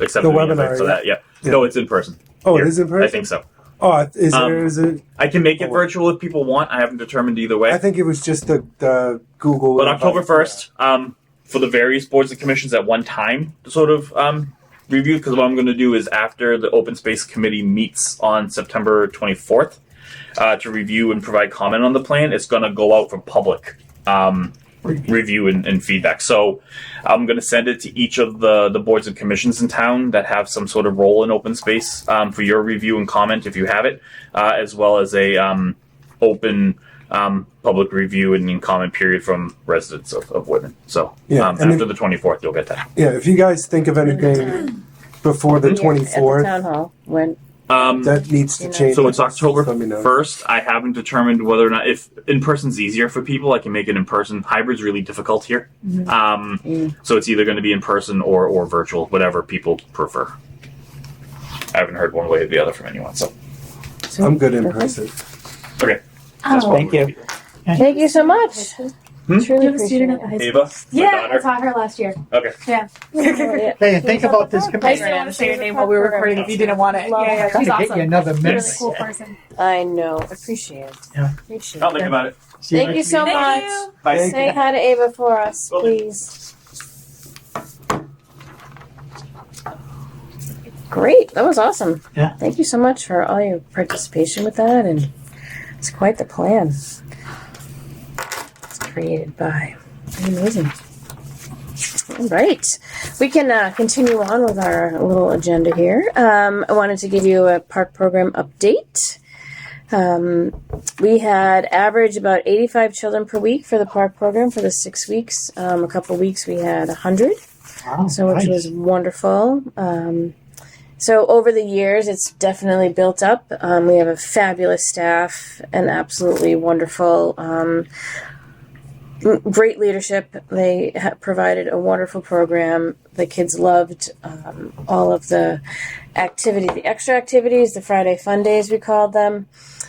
accepted The the invite webinar, for yeah. that? Yeah. Yeah. No, it's in person. Oh, Here. it is in person? I think so. Oh, is Um, there? Is it? I can make it virtual if people want. I haven't determined either way. I think it was just the Google. But invite. October 1st, for the various boards and commissions at one time to sort of review, because what I'm going to do is after the Open Space Committee meets on September 24th to review and provide comment on the plan, it's going to go out for public review and feedback. So I'm going to send it to each of the boards and commissions in town that have some sort of role in open space for your review and comment if you have it, as well as a open public review and comment period from residents of Whitman. So Yeah, and after the 24th, you'll get that. Yeah, if you guys think of anything before the At the 24th, town hall. When that needs to change. So it's October Let me know. 1st. I haven't determined whether or not, if in person's easier for people, I can make it in person. Hybrid's really difficult here. So it's either going to be in person or virtual, whatever people prefer. I haven't heard one way or the other from anyone. So I'm good in person. okay. Oh, Thank you. Thank you so much. Truly You have a appreciate student it. at the high school. Ava? My Yeah, I daughter? taught her last year. Okay. Yeah. Yeah. Hey, and think about this I just committee. didn't want to say your name while we were recording if you didn't want it. Love Yeah, her. she's Gotta get awesome. you another She's a really mix. cool person. I know. Appreciate it. Yeah. Appreciate I'll it. think about it. See you Thank you next so week. much. you. Bye. Say hi to Ava for us, Will do. please. Great. That was awesome. Yeah. Thank you so much for all your participation with that, and it's quite the plan. It's created by. Amazing. All right. We can continue on with our little agenda here. I wanted to give you a park program update. We had average about 85 children per week for the park program for the 6 weeks. A couple weeks we had 100, Wow, so which nice. was wonderful. So over the years, it's definitely built up. We have a fabulous staff and absolutely wonderful, great leadership. They provided a wonderful program. The kids loved all of the activities, the extra activities, the Friday Fun Days we called them,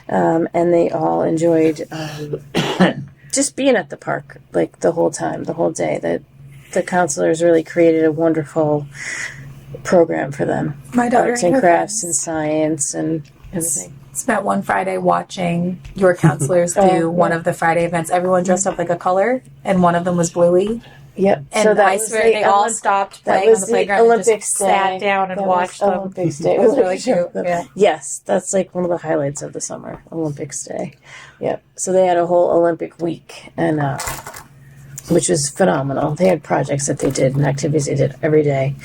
and they all enjoyed just being at the park like the whole time, the whole day. The counselors really created a wonderful program for them. My daughter Arts and and her crafts friends and science and everything. spent one Friday watching your counselors do Oh, one yeah. of the Friday events. Everyone dressed up like a color, and one of them was Bluey. Yep. And so that I was swear the they all Olymp- stopped that playing was on the the playground and Olympics just day. sat down and That watched was them. Olympics Day. It was really cute. Yeah. Yes, that's like one of the highlights of the summer, Olympics Day. Yep. So they had a whole Olympic week, and which was phenomenal. They had projects that they did and activities they did every day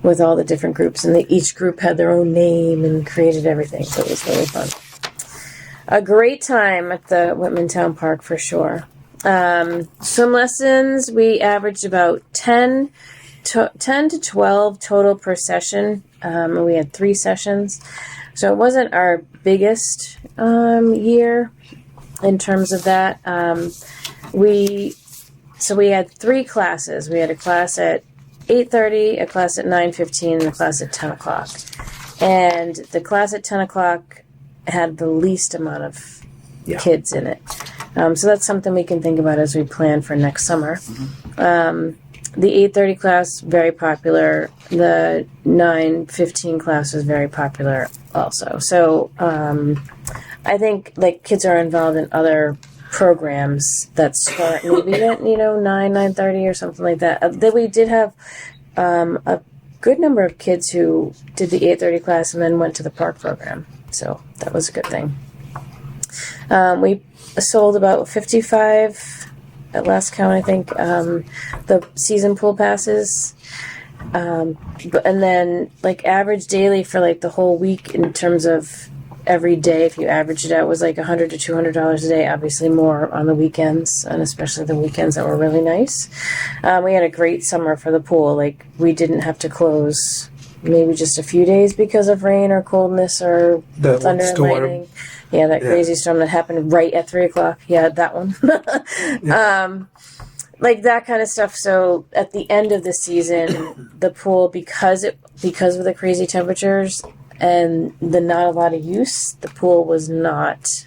with all the different groups, and each group had their own name and created everything. So it was really fun. A great time at the Whitman Town Park for sure. Swim lessons, we averaged about 10 to 12 total per session. And we had 3 sessions. So it wasn't our biggest year in terms of that. We had 3 classes. We had a class at 8:30, a class at 9:15, and a class at 10 o'clock. And the class at 10 o'clock had the least amount of kids in it. So that's something we can think about as we plan for next summer. The 8:30 class, very popular. The 9:15 class was very popular also. So I think like kids are involved in other programs that start maybe at 9:30 or something like that. Then we did have a good number of kids who did the 8:30 class and then went to the park program. So that was a good thing. We sold about 55 at last count, I think, the season pool passes. And then like average daily for like the whole week in terms of every day, if you average it out, was like $100 to $200 a day. Obviously more on the weekends, and especially the weekends that were really nice. We had a great summer for the pool. Like we didn't have to close maybe just a few days because of rain or coldness or The thunder and storm. lightning. Yeah, that crazy storm that happened right at 3 o'clock. Yeah, that one. Like that kind of stuff. So at the end of the season, the pool, because of the crazy temperatures and the not a lot of use, the pool was not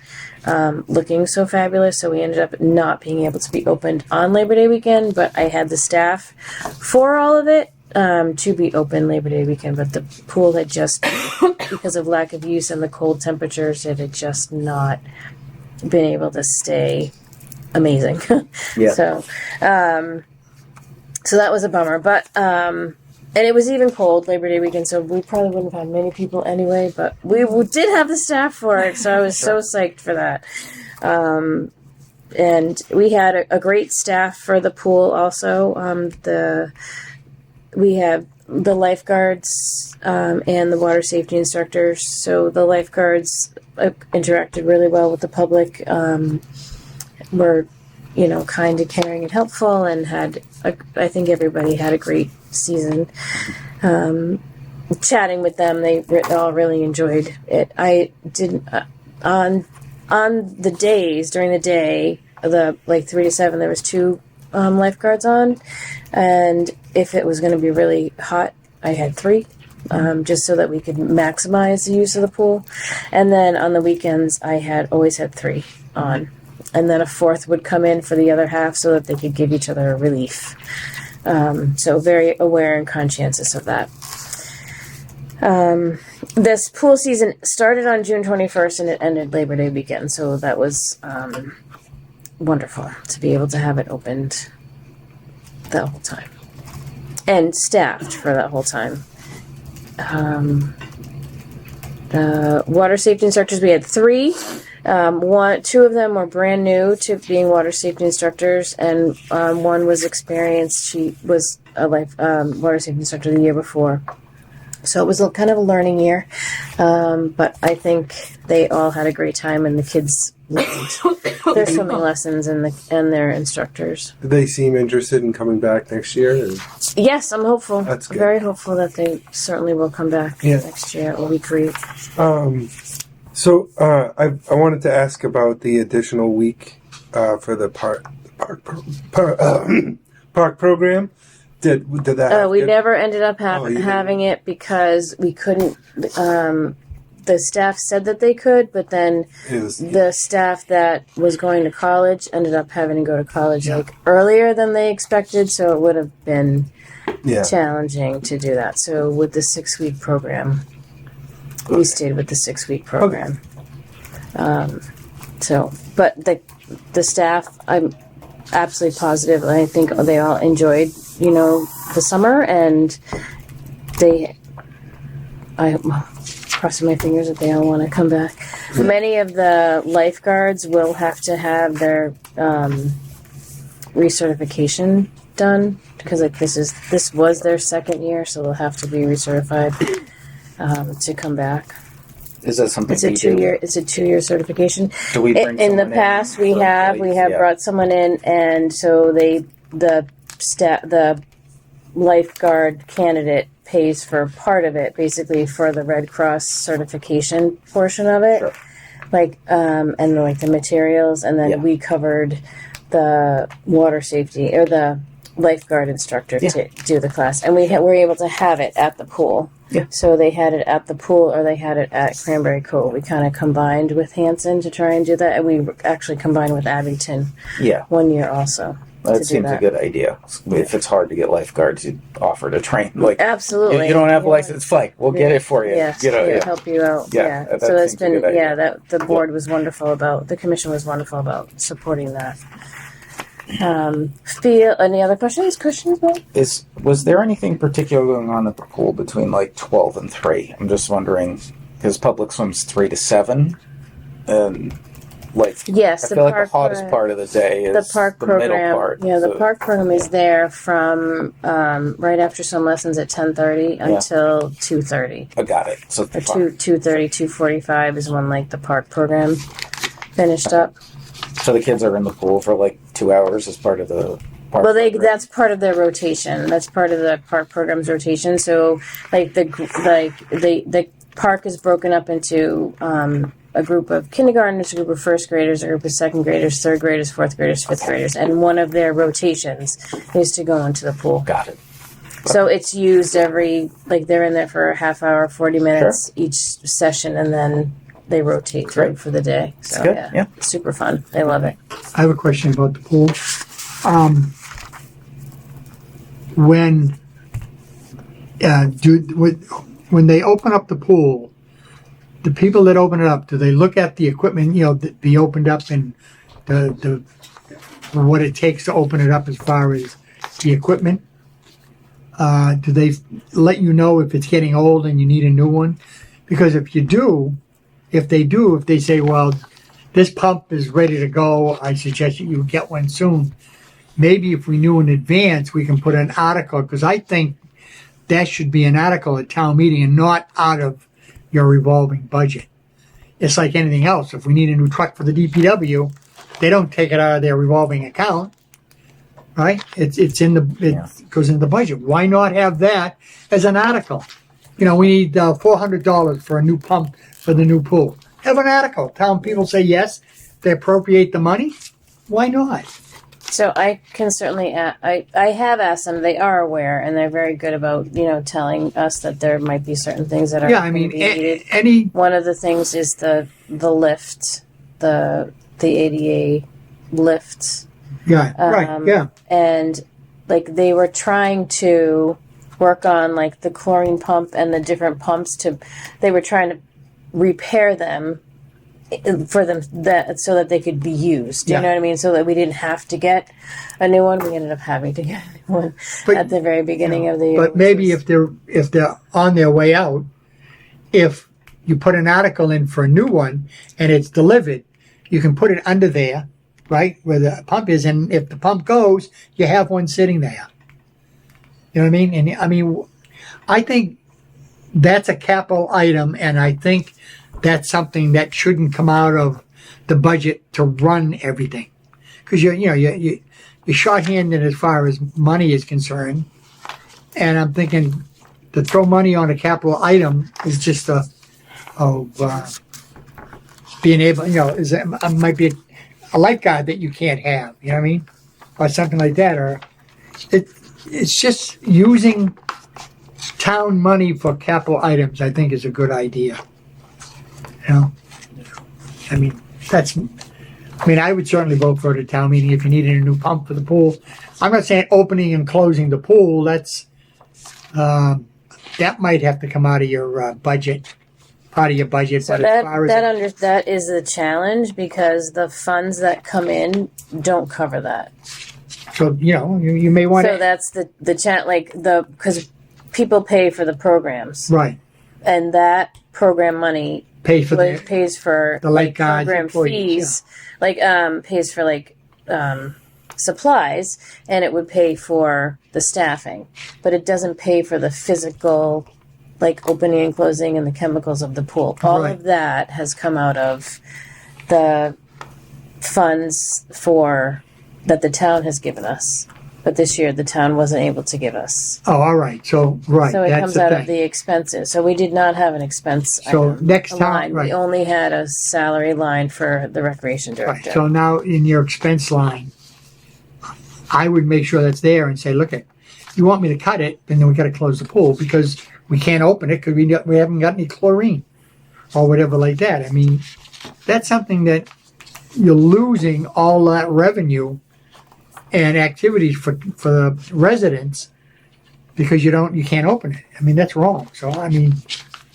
looking so fabulous. So we ended up not being able to be opened on Labor Day weekend. But I had the staff for all of it to be open Labor Day weekend. But the pool had just, because of lack of use and the cold temperatures, it had just not been able to stay amazing. Yeah. So that was a bummer. But and it was even cold Labor Day weekend, so we probably wouldn't have had many people anyway. But we did have the staff for it, so I was so psyched for that. And we had a great staff for the pool also. We have the lifeguards and the water safety instructors. So the lifeguards interacted really well with the public. Were kind and caring and helpful, and I think everybody had a great season. Chatting with them, they all really enjoyed it. I didn't on the days during the day, the 3 to 7, there was 2 lifeguards on, and if it was going to be really hot, I had 3. Just so that we could maximize the use of the pool. And then on the weekends, I always had 3 on. and then a fourth would come in for the other half so that they could give each other a relief. So very aware and conscientious of that. This pool season started on June 21st and it ended Labor Day weekend, so that was wonderful to be able to have it opened that whole time and staffed for that whole time. Water safety instructors, we had 3. Two of them were brand new to being water safety instructors, and one was experienced. She was a water safety instructor the year before. So it was kind of a learning year, but I think they all had a great time, and the kids loved their swimming lessons and their instructors. Do they seem interested in coming back next year? Yes, I'm hopeful. That's good. Very hopeful that they certainly will come back next year. It will be great. So I wanted to ask about the additional week for the park program. Did that? We never ended up having it because we couldn't. The staff said that they could, but then the staff that was going to college ended up having to go to college earlier than they expected, so it would have been challenging to do that. So with the 6-week program, we stayed with the 6-week program. Okay. But the staff, I'm absolutely positive. I think they all enjoyed, the summer, and I'm crossing my fingers that they all want to come back. Many of the lifeguards will have to have their recertification done because this was their second year, so they'll have to be recertified to come back. Is that something It's a 2-year? It's a 2-year certification. Do we bring in the past? We have brought someone in, and so the lifeguard candidate pays for part of it, basically for the Red Cross certification portion of it, and the materials, and then we covered the water safety or the lifeguard instructor to do the class, and we were able to have it at the pool. Yeah. So they had it at the pool or they had it at Cranberry Cove. We kind of combined with Hanson to try and do that, and we actually combined with Abington 1 year also. That seems a good idea. If it's hard to get lifeguards, you offer to train. Absolutely. If you don't have a license, fine. We'll get it for you. Yes, help you out. Yeah. So that's been that the board was wonderful about. The commission was wonderful about supporting that. Any other questions? Was there anything particular going on at the pool between 12 and 3? I'm just wondering because public swim's 3 to 7, and yes, I feel like the hottest part of the day is the park program. Middle part. Yeah, the park program is there from right after swim lessons at 10:30 until 2:30. I got it. So 2:30, 2:45 is when the park program finished up. So the kids are in the pool for 2 hours as part of the park program? That's part of their rotation. That's part of the park program's rotation. So the park is broken up into a group of kindergartners, a group of first graders, a group of second graders, third graders, fourth graders, fifth graders, and one of their rotations is to go into the pool. Got it. So it's used every they're in there for a half hour, 40 minutes each session, and then they rotate through for the day. So it's super fun. They love it. I have a question about the pool. When they open up the pool, the people that open it up, do they look at the equipment, be opened up and the what it takes to open it up as far as the equipment? Do they let you know if it's getting old and you need a new one? Because if they say, well, this pump is ready to go, I suggest that you get one soon. Maybe if we knew in advance, we can put an article, because I think that should be an article at town meeting and not out of your revolving budget. It's like anything else. If we need a new truck for the DPW, they don't take it out of their revolving account, right? It goes into the budget. Why not have that as an article? We need $400 for a new pump for the new pool. Have an article. Town people say yes, they appropriate the money. Why not? So I can certainly, I have asked them. They are aware, and they're very good about telling us that there might be certain things that are going to be needed. One of the things is the lift, the ADA lift. Yeah, right, yeah. And like they were trying to work on like the chlorine pump and the different pumps they were trying to repair them for them so that they could be used. Do you know what I mean? So that we didn't have to get a new one. We ended up having to get a new one at the very beginning of the year. But maybe if they're on their way out, if you put an article in for a new one and it's delivered, you can put it under there, right, where the pump is, and if the pump goes, you have one sitting there. You know what I mean? And I mean, I think that's a capital item, and I think that's something that shouldn't come out of the budget to run everything, because you're shorthanded as far as money is concerned, and I'm thinking to throw money on a capital item is just being able, might be a lifeguard that you can't have, you know what I mean, or something like that, or it's just using town money for capital items. I think is a good idea. You know, I mean, I would certainly vote for it at town meeting if you needed a new pump for the pool. I'm not saying opening and closing the pool. That's that might have to come out of your budget, part of your budget. So but as far as that is the challenge, because the funds that come in don't cover that. so you may want So to that's the challenge, because people pay for the programs, right and that program money pay for pays for the like lifeguards, program employees, fees, pays for like supplies, and it would pay for the staffing, but it doesn't pay for the physical, like opening and closing and the chemicals of the pool. All Right. of that has come out of the funds that the town has given us. But this year the town wasn't able to give us. Oh, all right. So right, So it that's comes the out thing. of the expenses. So we did not have an expense So item, next a time, line. right. We only had a salary line for the recreation Right. director. So now in your expense line, I would make sure that's there and say, look, you want me to cut it, then we got to close the pool because we can't open it because we haven't got any chlorine or whatever like that. I mean, that's something that you're losing all that revenue and activities for the residents because you can't open it. I mean, that's wrong. So I mean,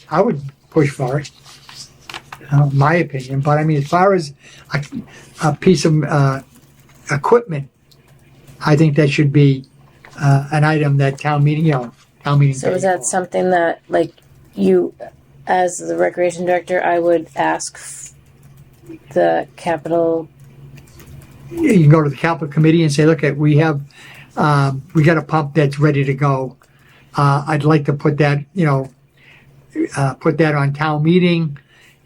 I would push for it. My opinion, but I mean, as far as a piece of equipment, I think that should be an item that town meeting. So is that something that, like, you, as the recreation director, I would ask the capital? You can go to the capital committee and say, look, we got a pump that's ready to go. I'd like to put that, put that on town meeting.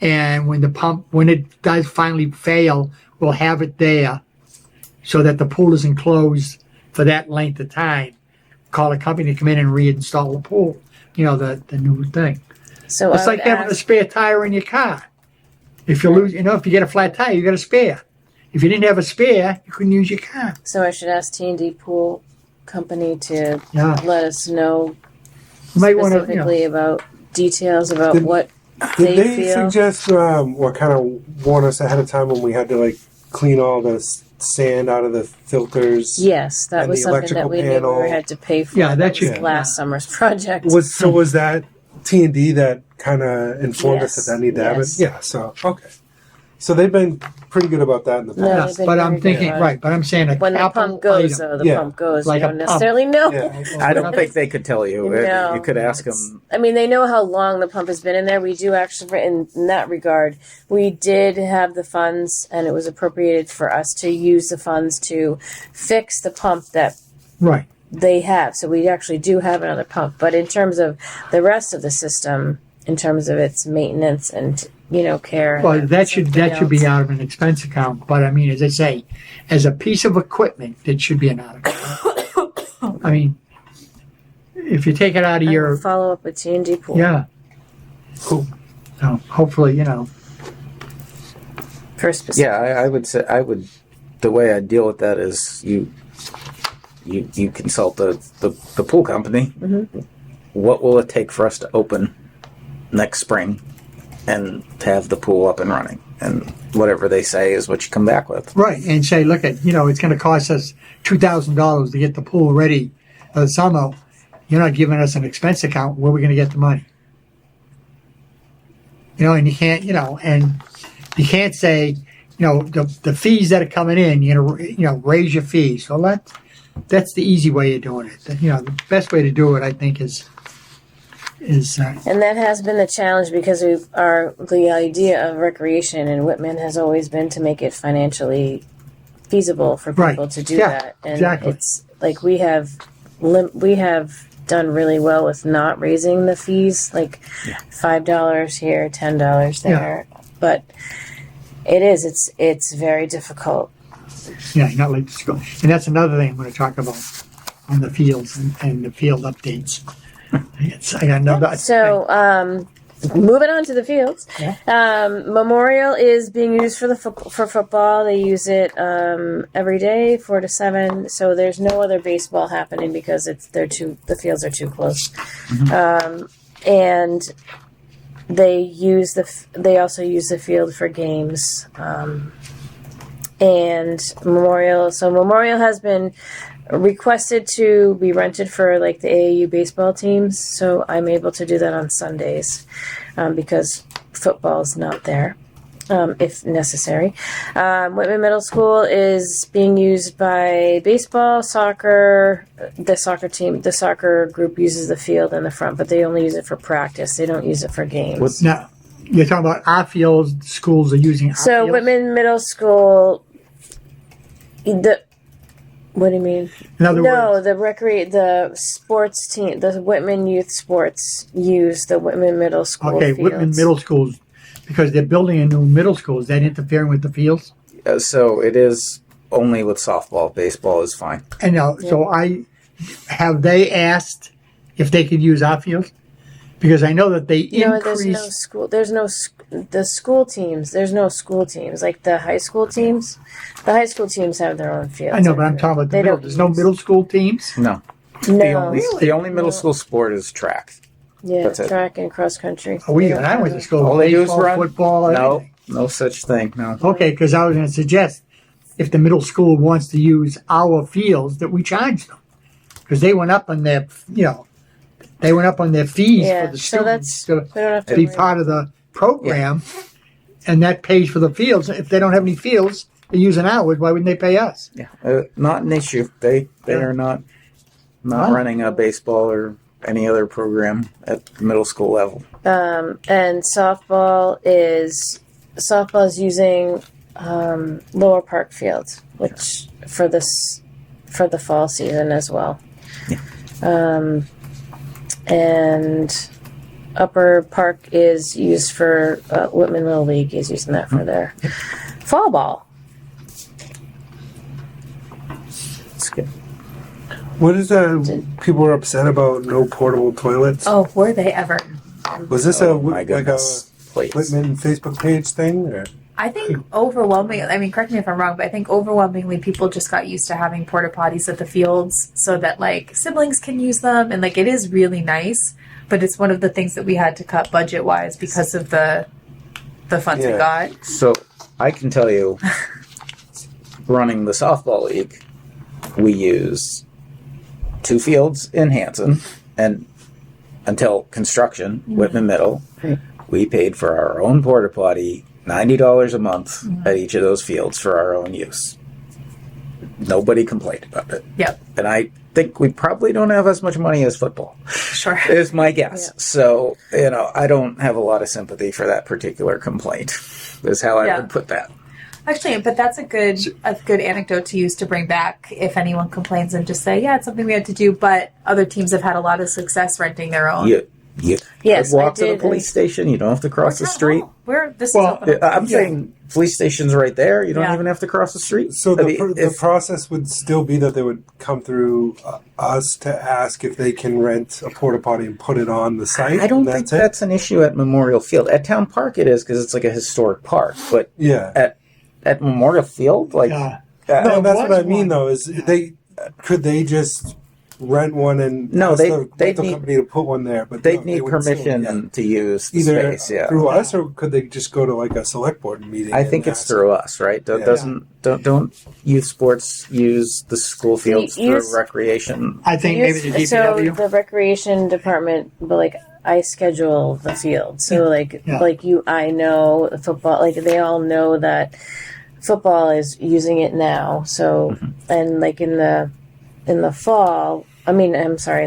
And when it does finally fail, we'll have it there so that the pool isn't closed for that length of time. Call a company to come in and reinstall the pool, the new thing. So It's like having a spare tire in your car. If you lose, if you get a flat tire, you got a spare. If you didn't have a spare, you couldn't use your car. So I should ask T&D Pool Company to Yeah. let us know You might want specifically to, about details about Did- what Did they feel. suggest or kind of warn us ahead of time when we had to clean all the sand out of the filters? Yes, that And was the something that electrical we knew panel. we had to pay for. Yeah, that was should- last summer's project. Was that T&D that kind of informed us Yes, that needed to happen? yes. Yeah. So okay. So they've been pretty good about that in the past. No, yeah, they've been but very I'm good thinking, about it. right, but I'm saying a When the capital pump goes, item. though, the Yeah. pump goes. Like You a don't pump. necessarily know. Yeah. I don't think they could tell you. No. You could ask them. I mean, they know how long the pump has been in there. We do actually, in that regard, we did have the funds, and it was appropriated for us to use the funds to fix the pump that Right. they have. So we actually do have another pump. But in terms of the rest of the system, in terms of its maintenance and care, Well, and that should something be else. out of an expense account. But I mean, as I say, as a piece of equipment, it should be an article. I mean, if you take it out of I will your, follow up with T&D Pool. yeah. Cool. So hopefully, For specific. Yeah, I would say the way I deal with that is you consult the pool company. Mm-hmm. What will it take for us to open next spring and to have the pool up and running? And whatever they say is what you come back with. Right, and say, look at, it's going to cost us $2,000 to get the pool ready for the summer. You're not giving us an expense account. Where are we going to get the money? And you can't, and you can't say, the fees that are coming in, raise your fees. So that's the easy way of doing it. The best way to do it, I think, is. And that has been the challenge because the idea of recreation in Whitman has always been to make it financially feasible for people to do that. And exactly. It's like we have done really well with not raising the fees, like $5 here, $10 there. But it's very difficult. Yeah, not like school. And that's another thing I'm going to talk about on the fields and the field updates. I got another. So, moving on to the fields. Memorial is being used for football. They use it every day, 4 to 7. So there's no other baseball happening because the fields are too close. And they also use the field for games. And Memorial has been requested to be rented for like the AAU baseball teams, so I'm able to do that on Sundays because football's not there if necessary. Whitman Middle School is being used by baseball, soccer. The soccer group uses the field in the front, but they only use it for practice. They don't use it for games. Now, you're talking about our fields. Schools are using our fields? Whitman Middle School. What do you mean? In other words, the sports team, the Whitman Youth Sports use the Whitman Middle School fields. Whitman Middle Schools, because they're building a new middle school. Is that interfering with the fields? So it is only with softball. Baseball is fine. And have they asked if they could use our fields? Because I know that they increased. There's no school. There's no the school teams. There's no school teams like the high school teams. The high school teams have their own fields. I know, but I'm talking about the middle. There's no middle school teams? No. No. The only middle school sport is track. Yeah, That's it. track and cross country. When I went to school, All they do is baseball, run. football, everything. No such thing. No. Okay, because I was going to suggest if the middle school wants to use our fields, that we charge them, because they went up on their, fees for the students we don't have to be worry. part of the program, and that pays for the fields. If they don't have any fields, they're using ours. Why wouldn't they pay us? Yeah, not an issue. They are not running a baseball or any other program at the middle school level. And softball is using Lower Park Field, which for the fall season as well. Yeah. And Upper Park is used for Whitman Little League is using that for their fall ball. It's good. What is people were upset about no portable toilets? Oh, were they ever? Was this My like a goodness. Please. Whitman Facebook page thing? Or? I think overwhelmingly, correct me if I'm wrong, but I think overwhelmingly people just got used to having porta potties at the fields so that like siblings can use them. And like it is really nice, but it's one of the things that we had to cut budget wise because of the funds we got. So I can tell you, running the softball league, we use 2 fields in Hanson, and until construction, Whitman Middle, we paid for our own porta potty, $90 a month at each of those fields for our own use. Nobody complained about it. Yep. And I think we probably don't have as much money as football, Sure. is my guess. Yeah. So, I don't have a lot of sympathy for that particular complaint, is how I would put that. Actually, but that's a good anecdote to use to bring back if anyone complains and just say, yeah, it's something we had to do, but other teams have had a lot of success renting their own. You Yes, could walk I to the did. police station. You don't have to cross the street. This is open. I'm saying police station's right there. You don't Yeah. even have to cross the street. So I mean, the process would still be that they would come through us to ask if they can rent a porta potty and put it on the site. I don't and think that's an issue at Memorial Field. At Town Park it is because it's like a historic park. But at Memorial Field, like Yeah. no, There that's what was I mean one. though. Is could they just rent one and No, ask they- the they'd rental need- company to put one there. But They'd no, need they would still- permission yeah. to use the Either space. Yeah, through us, or could they just go to like a select board meeting? I and think it's ask? through us, right? Yeah. Don't youth sports use the school fields through youth- recreation? I think maybe the DPW. So the recreation department, but like I schedule the field, so I know football. Like they all know that football is using it now. So and like in the fall, in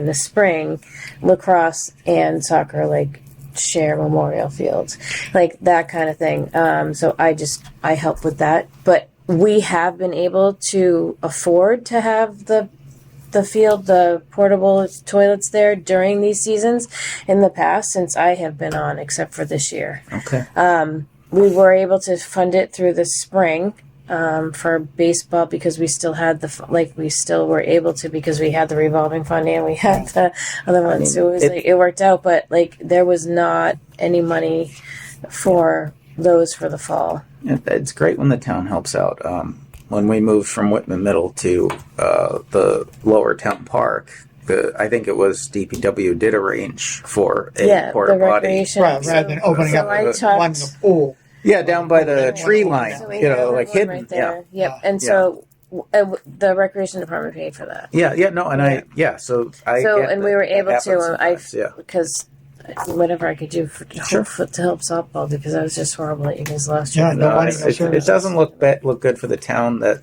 the spring, lacrosse and soccer like share memorial fields, like that kind of thing. So I help with that, but we have been able to afford to have the field, the portable toilets there during these seasons in the past since I have been on, except for this year. Okay. We were able to fund it through the spring for baseball because we still had we still were able to because we had the revolving fund and we had the other ones. So it worked out, but like there was not any money for those for the fall. It's great when the town helps out. When we moved from Whitman Middle to the lower town park, I think it was DPW did arrange for a porta the potty. recreation. Right, rather than opening So up I one in talked. the pool. Yeah, down by the tree line, So we have like one hidden. right there. Yeah. Yep. And so the recreation department paid for that. Yeah, no, and so I. So get and that. we were That able happens to. sometimes, Because whatever I could do to help softball because I was just horrible at you guys last year. Yeah, no money, no it service. doesn't look good for the town that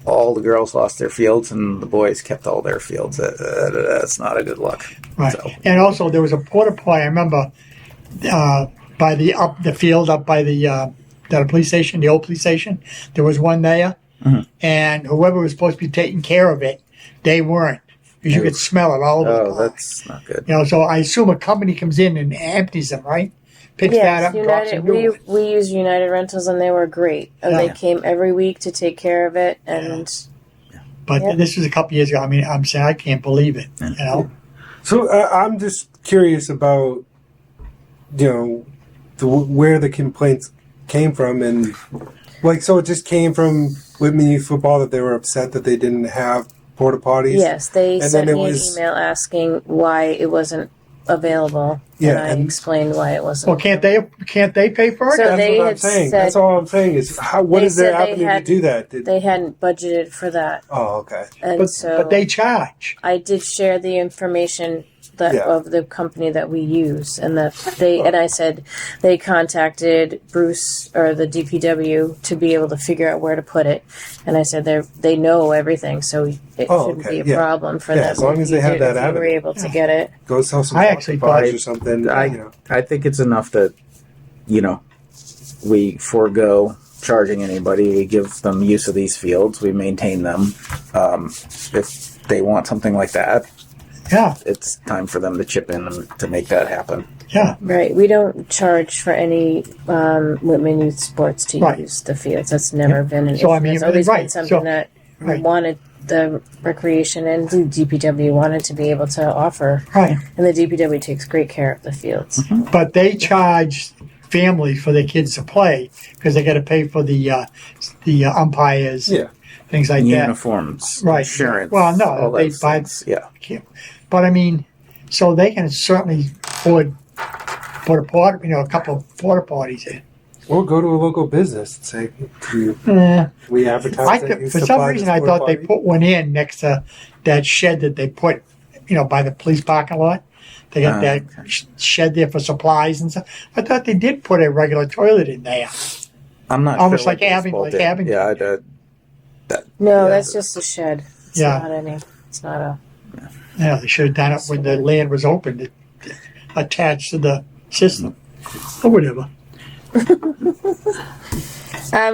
all the girls lost their fields and the boys kept all their fields. That's not a good look. Right. So. And also there was a porta potty, I remember, by the field up by the police station, the old police station. There was one there, and whoever was supposed to be taking care of it, they weren't. Because you could smell it all over the Oh, park. that's not good. So I assume a company comes in and empties them, right? Picks that up, drops them. We used United Rentals and they were great. They came every week to take care of it and But this was a couple years ago. I'm saying I can't believe it. So I'm just curious about, where the complaints came from, and so it just came from Whitman Youth Football that they were upset that they didn't have porta potties. yes, they And sent then me it an was- email asking why it wasn't available. Yeah, and I and- explained why it wasn't. Well, can't they pay for it? So That's they what I'm had saying. said- That's all I'm saying is what they is their said they avenue to had- do that? They hadn't budgeted for that, Oh, okay. and but they charge. I did share the information of the company that we use, and that and I said they contacted Bruce or the DPW to be able to figure out where to put it, and I said they know everything, so it shouldn't be a problem for them. As long as they have that if you were avenue. able to get it. Go sell some I porta actually potties thought- or something. I think it's enough that, we forego charging anybody. We give them use of these fields. We maintain them. If they want something like that, Yeah, it's time for them to chip in to make that happen. yeah. Right, we don't charge for any Whitman Youth Sports to Right. use the fields. That's never been an So, issue. I mean, It's always been right, something so- that right. wanted the recreation and the DPW wanted to be able to offer, Right. and the DPW takes great care of the fields. But they charge families for their kids to play because they got to pay for the umpires, Yeah. things like that. Uniforms, Right. insurance. Well, no, all they those buy- things. Yeah. But so they can certainly afford put a couple of porta potties in. Or go to a local business and say, we advertise that you For some supply reason, this I porta thought they potty." put one in next to that shed that they put, by the police parking lot. They got that shed there for supplies and stuff. I thought they did put a regular toilet in there. I'm not Almost sure like what having- baseball like did. having- Yeah, No, Yeah. that's just a shed. It's Yeah. not any. It's not a. Yeah, they should have done it when the land was open, attached to the system, or whatever.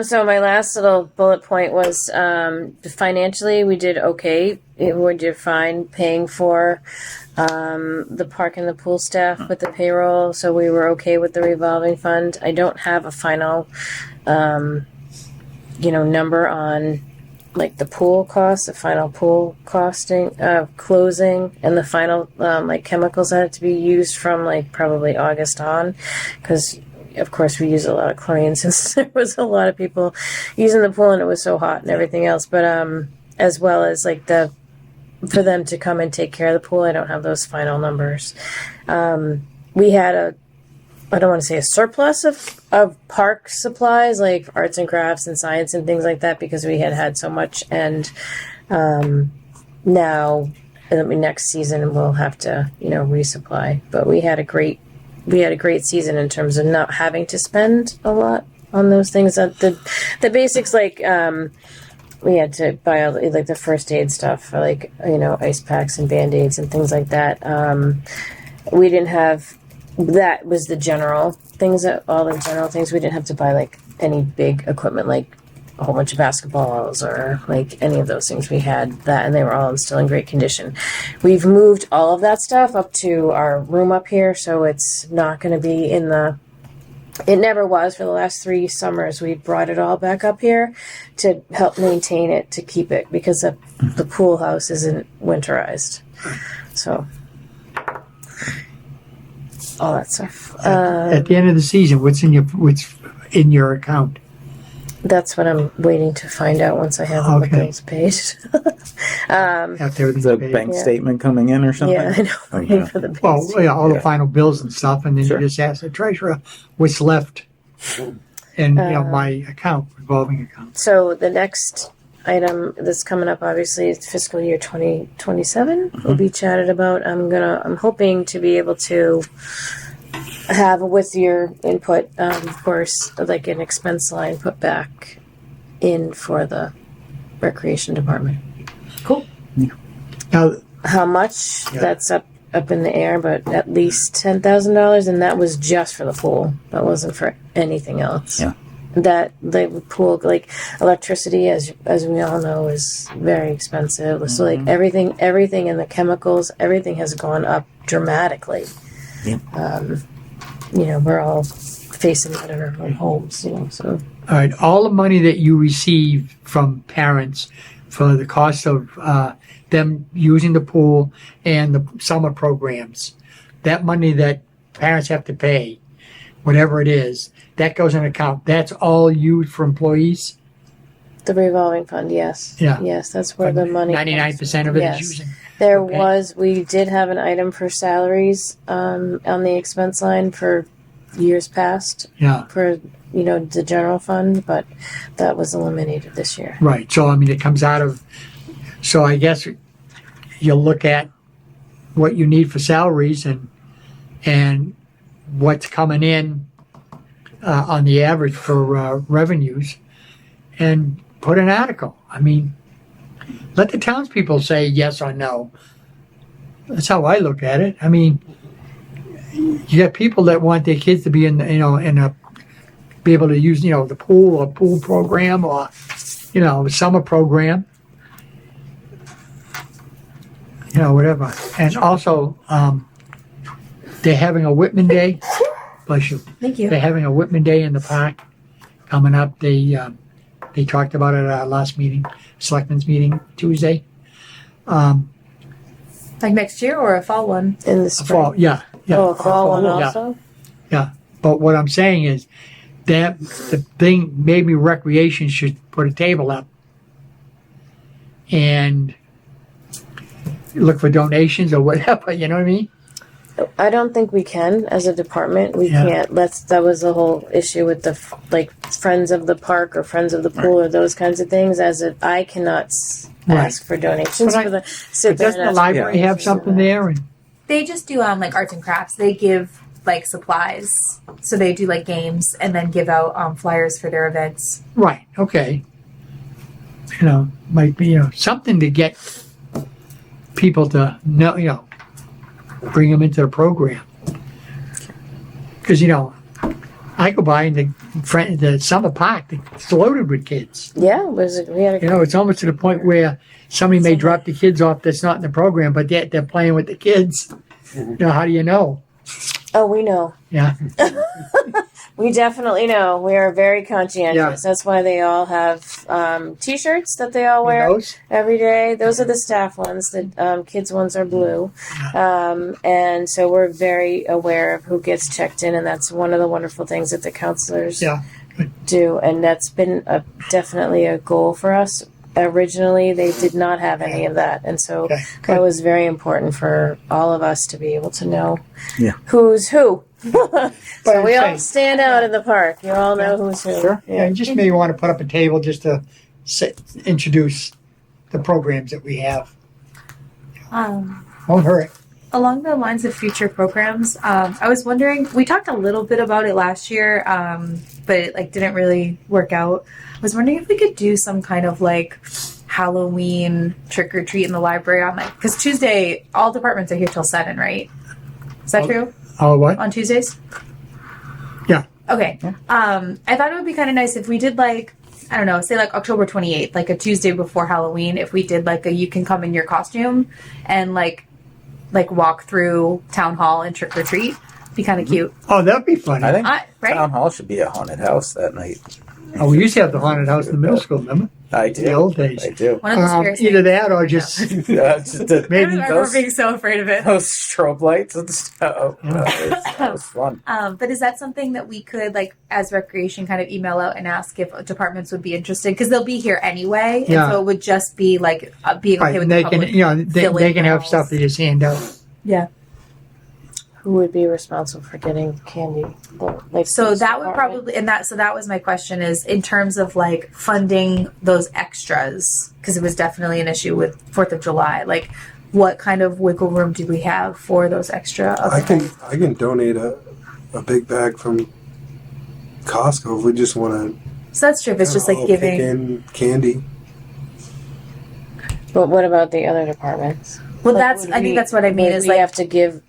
So my last little bullet point was financially we did okay. We did fine paying for the park and the pool staff with the payroll, so we were okay with the revolving fund. I don't have a final, number on like the pool cost, the final pool costing, closing, and the final chemicals that had to be used from probably August on, because of course we use a lot of chlorine since there was a lot of people using the pool and it was so hot and everything else. But as well as the for them to come and take care of the pool. I don't have those final numbers. We had I don't want to say a surplus of park supplies like arts and crafts and science and things like that because we had so much. And now, next season we'll have to, resupply. But we had a great season in terms of not having to spend a lot on those things. The basics like we had to buy all like the first aid stuff, like ice packs and Band-Aids and things like that. We didn't have. That was the general things. All the general things. We didn't have to buy like any big equipment, like a whole bunch of basketballs or like any of those things. We had that, and they were all still in great condition. We've moved all of that stuff up to our room up here, so it's not going to be in the. It never was for the last 3 summers. We brought it all back up here to help maintain it, to keep it, because the pool house isn't winterized. So. All that stuff. At the end of the season, what's in your account? That's what I'm waiting to find out once I have all the bills paid. After everything's The paid. bank statement coming in or something? Yeah, I know. Oh, Waiting yeah. for the bills. Well, yeah, all the Yeah. final bills and stuff, and then Sure. you just ask the treasurer what's left in my account, revolving account. So the next item that's coming up, obviously, is fiscal year 2027. Will be chatted about. I'm hoping to be able to have, with your input, of course, like an expense line put back in for the recreation department. Cool. Now, How much? Yeah. That's up in the air, but at least $10,000, and that was just for the pool. That wasn't for anything else. Yeah. That the pool, like electricity, as we all know, is very expensive. So like everything, and the chemicals, everything has gone up dramatically. Yeah. We're all facing that in our own homes. So all right, all the money that you receive from parents for the cost of them using the pool and the summer programs, that money that parents have to pay, whatever it is, that goes in an account. That's all used for employees? the revolving fund, yes, Yeah. yes, that's where the money. 99% of it Yes. is using. There Okay. we did have an item for salaries on the expense line for years past Yeah, for the general fund, but that was eliminated this year. right. So, I mean, it comes out of, so I guess you'll look at what you need for salaries and what's coming in on the average for revenues and put an article. I mean, let the townspeople say yes or no. That's how I look at it. I mean, you got people that want their kids to be in be able to use, the pool or pool program or, summer program. Whatever. And also, they're having a Whitman Day. Bless you. Thank you. They're having a Whitman Day in the park coming up. They talked about it at our last meeting, Selectmen's meeting Tuesday. Like next year or a fall one? In the spring. Fall, yeah. Oh, a fall one Yeah. also? But what I'm saying is that the thing, maybe recreation should put a table up and look for donations or whatever, you know what I mean? I don't think we can as a department. We Yeah. can't. That was the whole issue with the friends of the park or friends of the pool or those kinds of things. I cannot Right. ask for donations But for the But sit there. doesn't and the ask library for have something donations. there? And They just do like arts and crafts. They give like supplies. So they do like games and then give out flyers for their events. right, okay. Might be something to get people to know, bring them into the program. Because I go by and the summer park, it's loaded with kids. Yeah, we had a It's almost to the point where somebody may drop the kids off that's not in the program, but yet they're playing with the kids. How do you know? Oh, we know. Yeah. We definitely know. We are very conscientious. Yeah. That's why they all have T-shirts that they all wear Those? every day. Those are the staff ones. The kids ones are blue. And so we're very aware of who gets checked in, and that's one of the wonderful things that the counselors Yeah. do. And that's been definitely a goal for us. originally they did not have any of that, and so Okay, that good. was very important for all of us to be able to know Yeah. who's who. So I'm we all saying- stand out in the park. You all know who's who. Sure. Yeah, you just maybe want to put up a table just to introduce the programs that we have. Won't hurt. Along the lines of future programs, I was wondering. We talked a little bit about it last year, but it like didn't really work out. I was wondering if we could do some kind of like Halloween trick or treat in the library on like because Tuesday all departments are here till 7, right? Is that true? Oh, what? On Tuesdays? Yeah. Okay. I thought it would be kind of nice if we did like I don't know, say like October 28th, like a Tuesday before Halloween. If we did like a you can come in your costume and like walk through town hall and trick or treat, be kind of cute. Oh, that'd be funny. I think Right? town hall should be a haunted house that night. Oh, we used to have the haunted house in the middle school, remember? I do. The old days. I do. One of the scariest Either things. that or just I maybe I remember being so afraid of it. those strobe lights and stuff. That was fun. But is that something that we could, like, as recreation, kind of email out and ask if departments would be interested? Because they'll be here anyway, Yeah. and so it would just be like being okay right, with they the can, public. you know, they filling can have walls. stuff they just hand out. Yeah. Who would be responsible for getting candy? Like So police that would department? probably, and that, so that was my question is in terms of like funding those extras, because it was definitely an issue with 4th of July. Like, what kind of wiggle room do we have for those extra? I can donate a big bag from Costco if we just want to. So that's true. If it's just like pick giving. in candy. But what about the other departments? Well, Like, that's. would I think we- that's what I mean. would Is we like have to give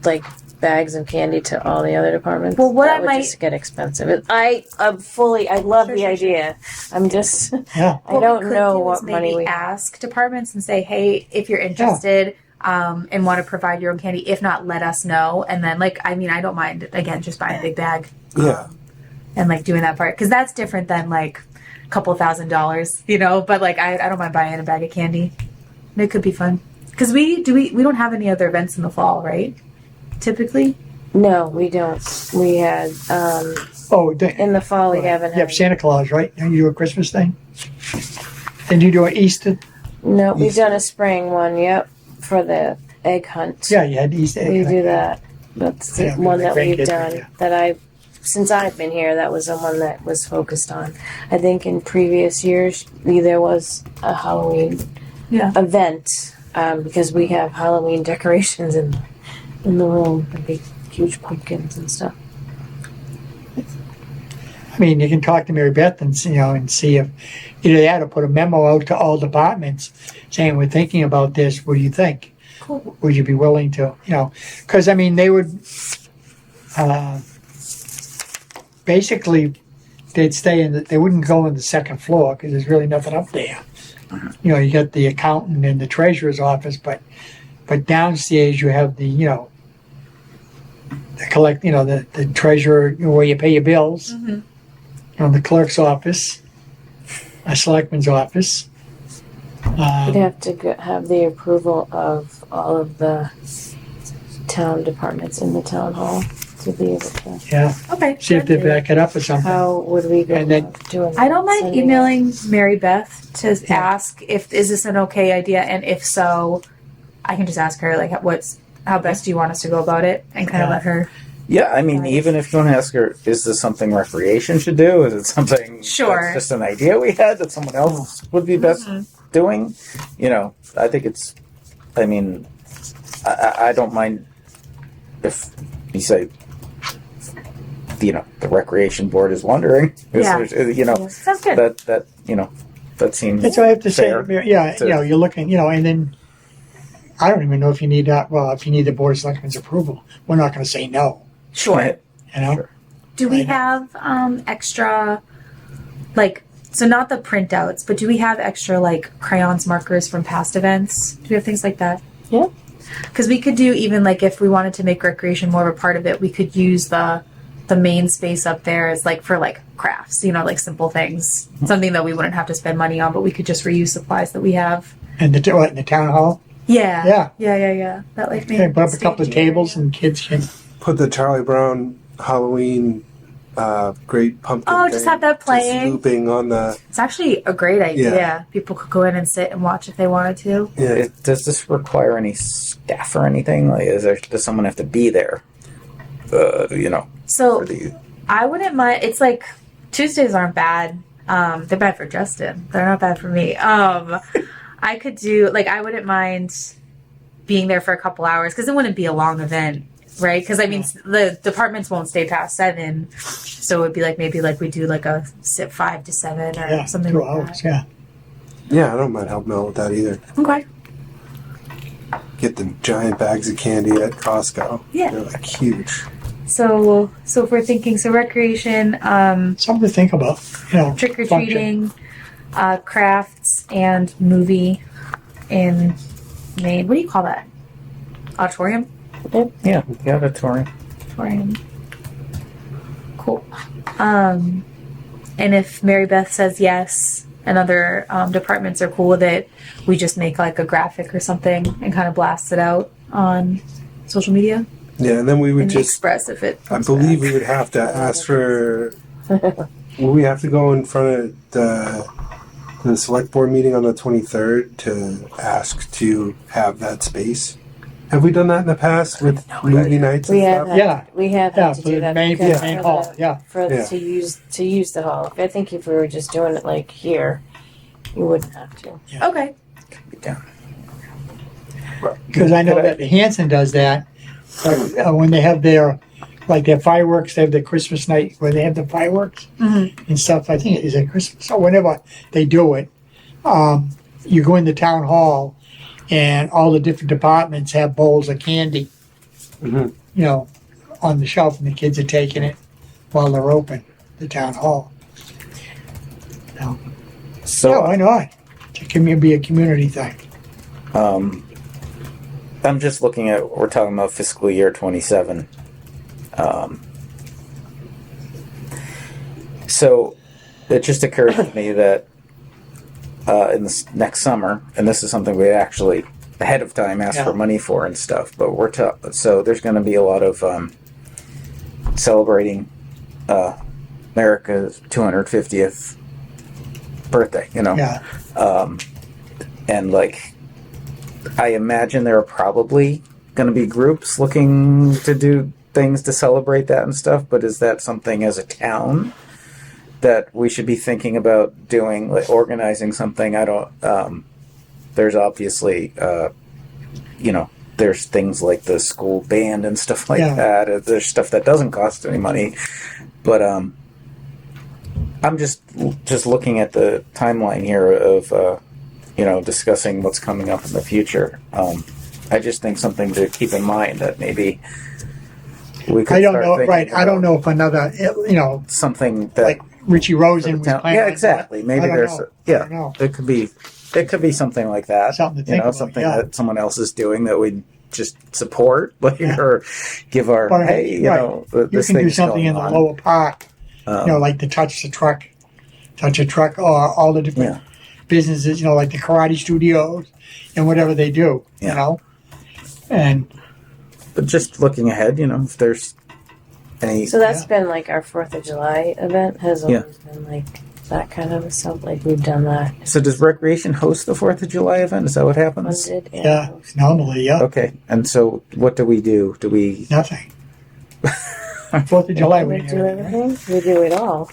like bags of candy to all the other departments? Well, what that I would might- just get expensive. I love Sure, the sure, idea. I'm just Yeah. I what don't we could know do what is money maybe we ask departments and say, hey, if you're interested and want to provide your own candy, if not, let us know. And then, like, I mean, I don't mind again just buying a big bag Yeah. and like doing that part because that's different than like a couple $1,000s, you know. But like, I don't mind buying a bag of candy. And it could be fun because we don't have any other events in the fall, right? Typically. No, we don't. We had Oh, in the fall we haven't you have had. Santa Claus, right? Don't you do a Christmas thing? Then you do an Easter? No, we've done a spring one. Yep, for the egg hunt. Yeah, you had Easter. We do that. That's the Yeah, one the that we've grandkids, done. yeah. That since I've been here, that was the one that was focused on. I think in previous years there was a Halloween Yeah. event because we have Halloween decorations in the room, the big huge pumpkins and stuff. I mean, you can talk to Mary Beth and see if either that or put a memo out to all departments saying we're thinking about this. What do you think? Cool. Would you be willing to, because I mean, they would basically they'd stay they wouldn't go on the second floor because there's really nothing up there. You got the accountant and the treasurer's office, but downstairs you have the the treasurer where you pay your bills, the clerk's office, a selectman's office. We'd have to have the approval of all of the town departments in the town hall to be able to. Yeah, Okay. see if they back it up or something. How would we go And then- about doing that? I don't mind Sending emailing Mary Beth to Yeah. ask is this an okay idea, and if so, I can just ask her like how best do you want us to go about it, and kind of Yeah. let her. Yeah, I mean, even if you want to ask her, is this something recreation should do? Is it something Sure. that's just an idea we had that someone else would be best doing? I think it's. I mean, I don't mind if you say, the recreation board is wondering. Yeah. Sounds good. That seems. That's what I have to fair. say. Yeah, to- you're looking, and then I don't even know if you need that. Well, if you need the board of selectmen's approval, we're not going to say no. Sure. Sure. Do we I know. have extra, like, so not the printouts, but do we have extra like crayons, markers from past events? Do we have things like that? Yeah. Because we could do even like if we wanted to make recreation more of a part of it, we could use the main space up there as like for like crafts, like simple things, something that we wouldn't have to spend money on, but we could just reuse supplies that we have. And in the town hall, Yeah. Yeah. That like okay, put up a couple of tables and kids can. Put the Charlie Brown Halloween great pumpkin. Oh, just have that Just playing. looping on the. It's actually a great idea. Yeah. People could go in and sit and watch if they wanted to. Yeah. Does this require any staff or anything? Like, does someone have to be there? So for the, I wouldn't mind. It's like Tuesdays aren't bad. They're bad for Justin. They're not bad for me. I could do I wouldn't mind being there for a couple hours because it wouldn't be a long event, right? Because I mean the departments won't stay past 7, so it would be maybe we do a sit 5 to 7 or something 2 like hours, that. Yeah, I don't mind helping out with that either. Okay. Get the giant bags of candy at Costco. Yeah. They're huge. So if we're thinking recreation, something to think about. trick or treating, crafts, and movie in Maine. What do you call that? Auditorium? yeah, the auditorium. Auditorium. Cool. And if Mary Beth says yes and other departments are cool with it, we just make a graphic or something and kind of blast it out on social media. Yeah, and then we would And just express if it. I believe we would have to ask for. Will we have to go in front of the select board meeting on the 23rd to ask to have that space? Have we done that in the past with movie nights and We have stuff? had, we have had to for do the that main, because main for hall, the- yeah. Yeah. to use the hall. I think if we were just doing it here, you wouldn't have to. Okay. Because I know that Hanson does that. When they have their fireworks, they have the Christmas night where they have the fireworks and stuff. I think is it Christmas or whenever they do it. You go in the town hall, and all the different departments have bowls of candy. On the shelf, and the kids are taking it while they're open. The town hall. So Why not? It can be a community thing. I'm just looking at, we're talking about fiscal year 27. So it just occurred to me that in this next summer, and this is something we actually ahead of time asked for money for and stuff, but so there's going to be a lot of celebrating America's 250th birthday, Yeah. and I imagine there are probably going to be groups looking to do things to celebrate that and stuff, but is that something as a town that we should be thinking about doing, organizing something? I don't, there's obviously, there's things like the school band and stuff like that. There's stuff that doesn't cost any money, but I'm just looking at the timeline here of, discussing what's coming up in the future. I just think something to keep in mind that maybe we could I don't start know. thinking Right. I don't about know if another. something that Like Richie Rosen was town, playing. yeah, exactly. Maybe I don't there's know. yeah, I don't know. it could be something like that. Something to think about, something yeah. that someone else is doing that we just support, Yeah. or give our Or, hey, right. You this can do thing's something going in the on. lower park. Like the touch a truck, or all the different Yeah. businesses. Like the karate studios and whatever they do. Yeah. And But just looking ahead, if there's any So that's been our 4th of July event has Yeah. always been that kind of stuff. We've done that. So does Recreation host the 4th of July event? Is that what happens? Funded and yeah, normally, yeah, Okay. And so what do we do? Do we nothing. 4th of July, we we do everything. We do it all.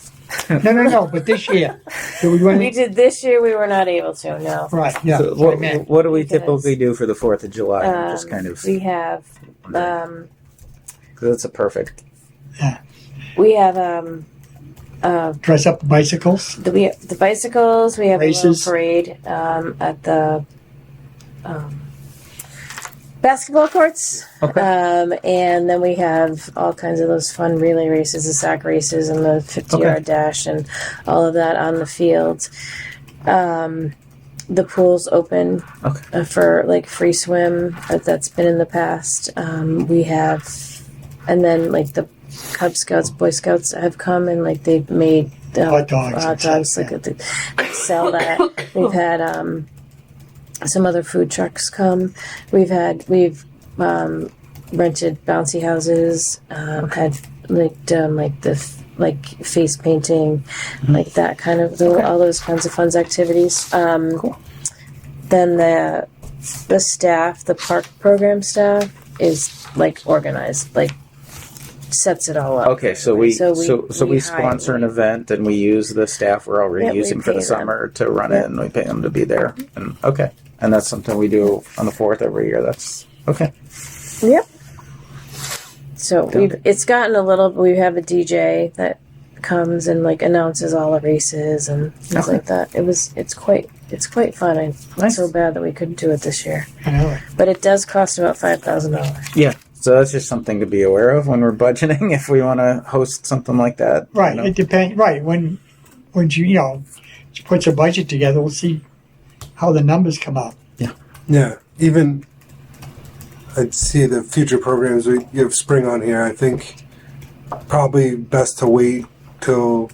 No. But this year, do we do We anything? did this year. We were not able to. No. Right. Yeah. so that's what I what, meant. what do we Because, typically do for the 4th of July? Just kind of We have. that's a perfect. We have Dress up the bicycles. the bicycles. We have Races. a little parade at the basketball courts. Okay. And then we have all kinds of those fun relay races, the sack races, and the 50-yard dash, and all of that on the field. The pool's open for free swim. That's been in the past. We have, and then the Cub Scouts, Boy Scouts have come and they've made Hot dogs. hot dogs. They sell that. We've had some other food trucks come. We've rented bouncy houses. Had the like face painting, like that kind of all those kinds of fun activities. Cool. Then the staff, the park program staff, is like organized, like sets it all up. Okay, so we we sponsor an hire- event and we use the staff we're already Yeah, we using for the pay them. summer to run it, and we pay them to be there. And okay, and that's something we do on the 4th every year. That's okay. Yep. So it's gotten a little. We have a DJ that comes and like announces all the races and things like that. It's quite fun. It's Nice. so bad that we couldn't do it this year, I know it. but it does cost about $5,000. Yeah. So that's just something to be aware of when we're budgeting if we want to host something like that. Right. You know? It depends. Right. When she puts a budget together, we'll see how the numbers come out. Yeah, even I'd see the future programs we have spring on here. I think probably best to wait till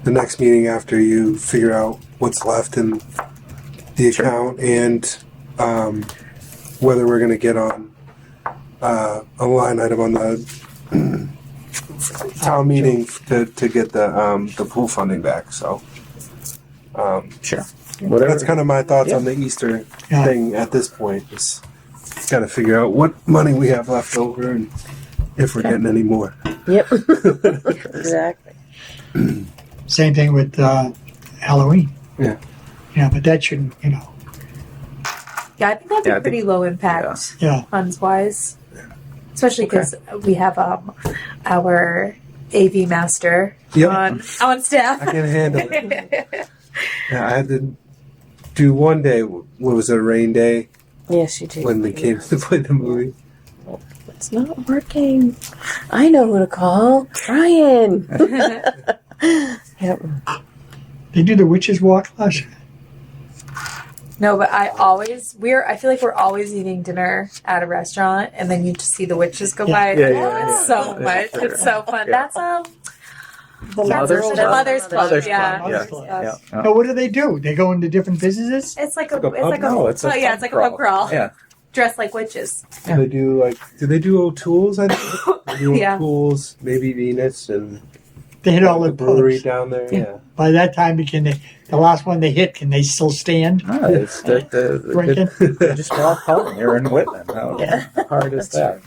the next meeting after you figure out what's left in the account and whether we're going to get on a line item on the town meeting to get the pool funding back. So Sure. Whatever. that's kind of my thoughts on the Easter thing at this point. Is got to figure out what money we have left over and if we're getting any more. Yep. Exactly. Same thing with Halloween. Yeah. Yeah, but that shouldn't, Yeah, I think that'd be Yeah, I pretty think- low impact yeah. funds wise, especially because we have our AV master Yep. on staff. I can handle it. Yeah, I had to do one day. What was it, a rain day Yes, you do. when they came to play the movie? It's not working. I know who to call. Ryan. Yep. They do the witches walk last year. No, but I feel like we're always eating dinner at a restaurant, and then you just see the witches go by. It's so much. Sure. It's so fun. Yeah. That's The Mother's the Club? Mother's Club. Mother's Yeah. Club, Mother's Club. Yeah. Yeah. Now, what do? They go into different businesses? It's like Like a pub? No, it's a yeah, pub it's like a pub crawl. Yeah. Dressed like witches. They do do they do O'Toole's? I think they do Yeah. O'Toole's, maybe Venus, and They hit all the the brewery pubs. down there. Yeah. By that time, the last one they hit, can they still stand? No, it's the Drinking? they just walk home. You're in Whitman. How hard is that?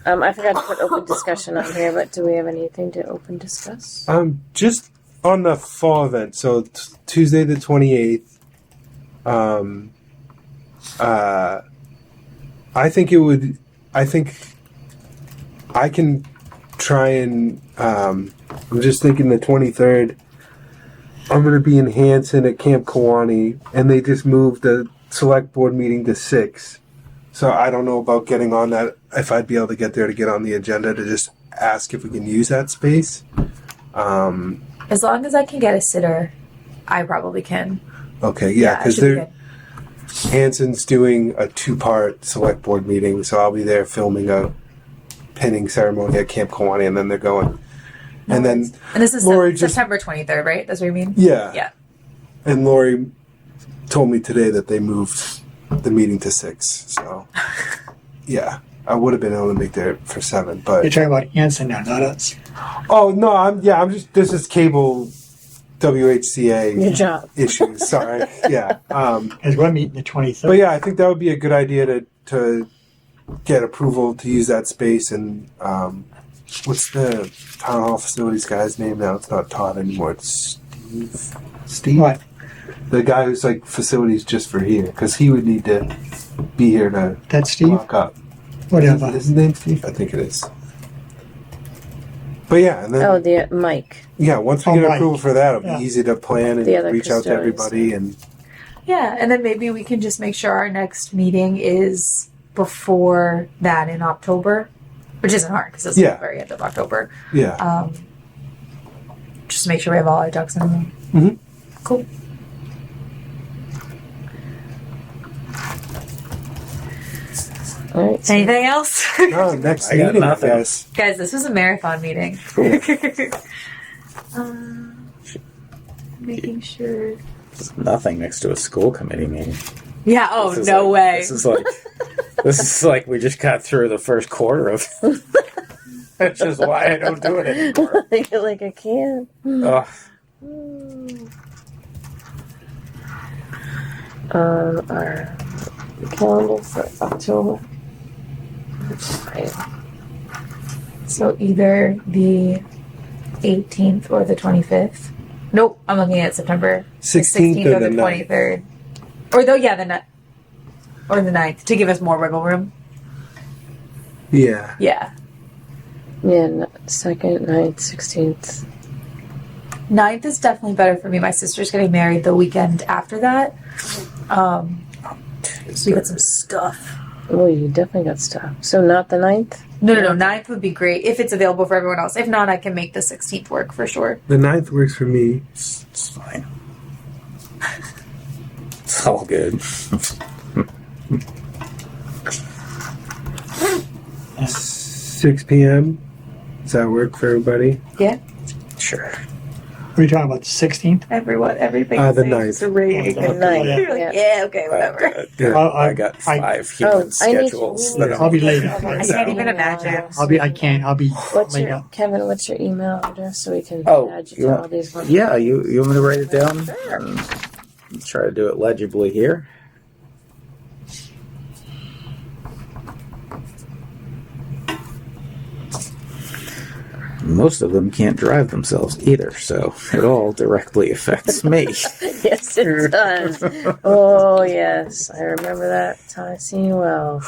I forgot to put open discussion on here, but do we have anything to open discuss? Just on the fall event. So Tuesday the 28th. I think I can try and I'm just thinking the 23rd. I'm going to be in Hanson at Camp Kiwani, and they just moved the select board meeting to 6. So I don't know about getting on that, if I'd be able to get there to get on the agenda to just ask if we can use that space. As long as I can get a sitter, I probably can. Okay, yeah, it because should be they're Hanson's doing a 2-part select board meeting, so I'll be there filming a pinning ceremony at Camp Kiwani, and then they're going. And then And this is Lori just- September 23rd, right? That's what you mean? yeah, Yeah. and Lori told me today that they moved the meeting to 6. So yeah, I would have been able to make there for 7, You're but talking about Hanson now, not us. oh no, I'm just this is cable WHCA Your job. issues. Sorry, yeah. Because we're meeting the 23rd. But yeah, I think that would be a good idea to get approval to use that space. And what's the town hall facilities guy's name now? It's not Todd anymore. It's Steve. Steve, What? the guy who's like facilities just for here, because he would need to be here to That's Steve? lock up. Whatever. Is his name Steve? I think it is. But yeah, and then Oh, the Mike. yeah, once we Oh, get right. approval for that, it'll Yeah. be easy to plan The other and reach out to custodians. everybody. And Yeah, and then maybe we can just make sure our next meeting is before that in October, which isn't hard because it's Yeah. the very end of October. yeah, Just make sure we have all our ducks in a row. Mhm. Cool. All right. Anything else? no, next I got meeting, I nothing. guess. Guys, this was a marathon meeting. Making sure. Nothing next to a school committee meeting. Yeah, oh, This is no like- way. This is like we just got through the first quarter of. That's just why I don't do it anymore. Like I can't. Ugh. Our calendar for October. So either the 18th or the 25th. Nope, I'm looking at September 16th or or the the 23rd. Or the 9th to give us more wiggle room. Yeah. Yeah. Yeah, 2nd, 9th, 16th. 9th is definitely better for me. My sister's getting married the weekend after that. So we got some stuff. Oh, you definitely got stuff. So not the 9th? No, 9th would be great if it's available for everyone else. If not, I can make the 16th work for sure. The 9th works for me. It's fine. It's all good. 6 p.m. Does that work for everybody? Yeah. Sure. What are you talking about, the 16th? Everything. The 9th. The 9th. You're like, yeah, okay, whatever. I got 5 human schedules. that I'll be late. I can't even imagine. I'll be What's late your, up. Kevin, what's your email address so we can Oh, add you you to want- all these ones? Yeah, you want me to write it down? Try to do it legibly here. Most of them can't drive themselves either, so it all directly affects me. Yes, it does. Oh, yes. I remember that time scene well.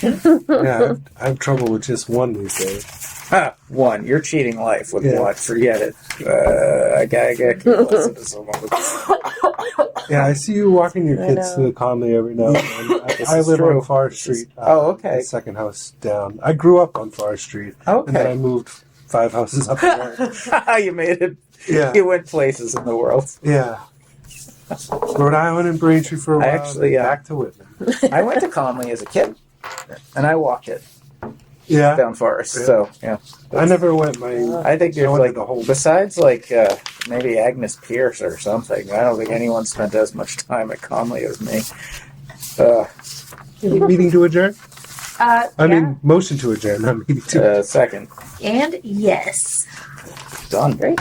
Yeah, I have trouble with just one these days. Ha! 1. You're cheating life with Yeah. 1. Forget it. I gotta listen to someone with Yeah, I see you walking your I kids know. to the Conley every now and then. This I is live true. on Forest Street. Oh, okay. The second house down. I grew up on Forest Street. And then I Okay. moved 5 houses up there. You made it. Yeah. You went places in the world. Yeah. Rhode Island and Braintree for a while. I actually, then back to Whitman. I went to Conley as a kid, and I walked it Yeah. down Forest. Yeah. So yeah, I never went I think I there's went to like the whole- besides like maybe Agnes Pierce or something. I don't think anyone spent as much time at Conley as me. meeting to adjourn? I Yeah. mean, motion to adjourn, not meeting to adjourn. Second, And yes. done. Great.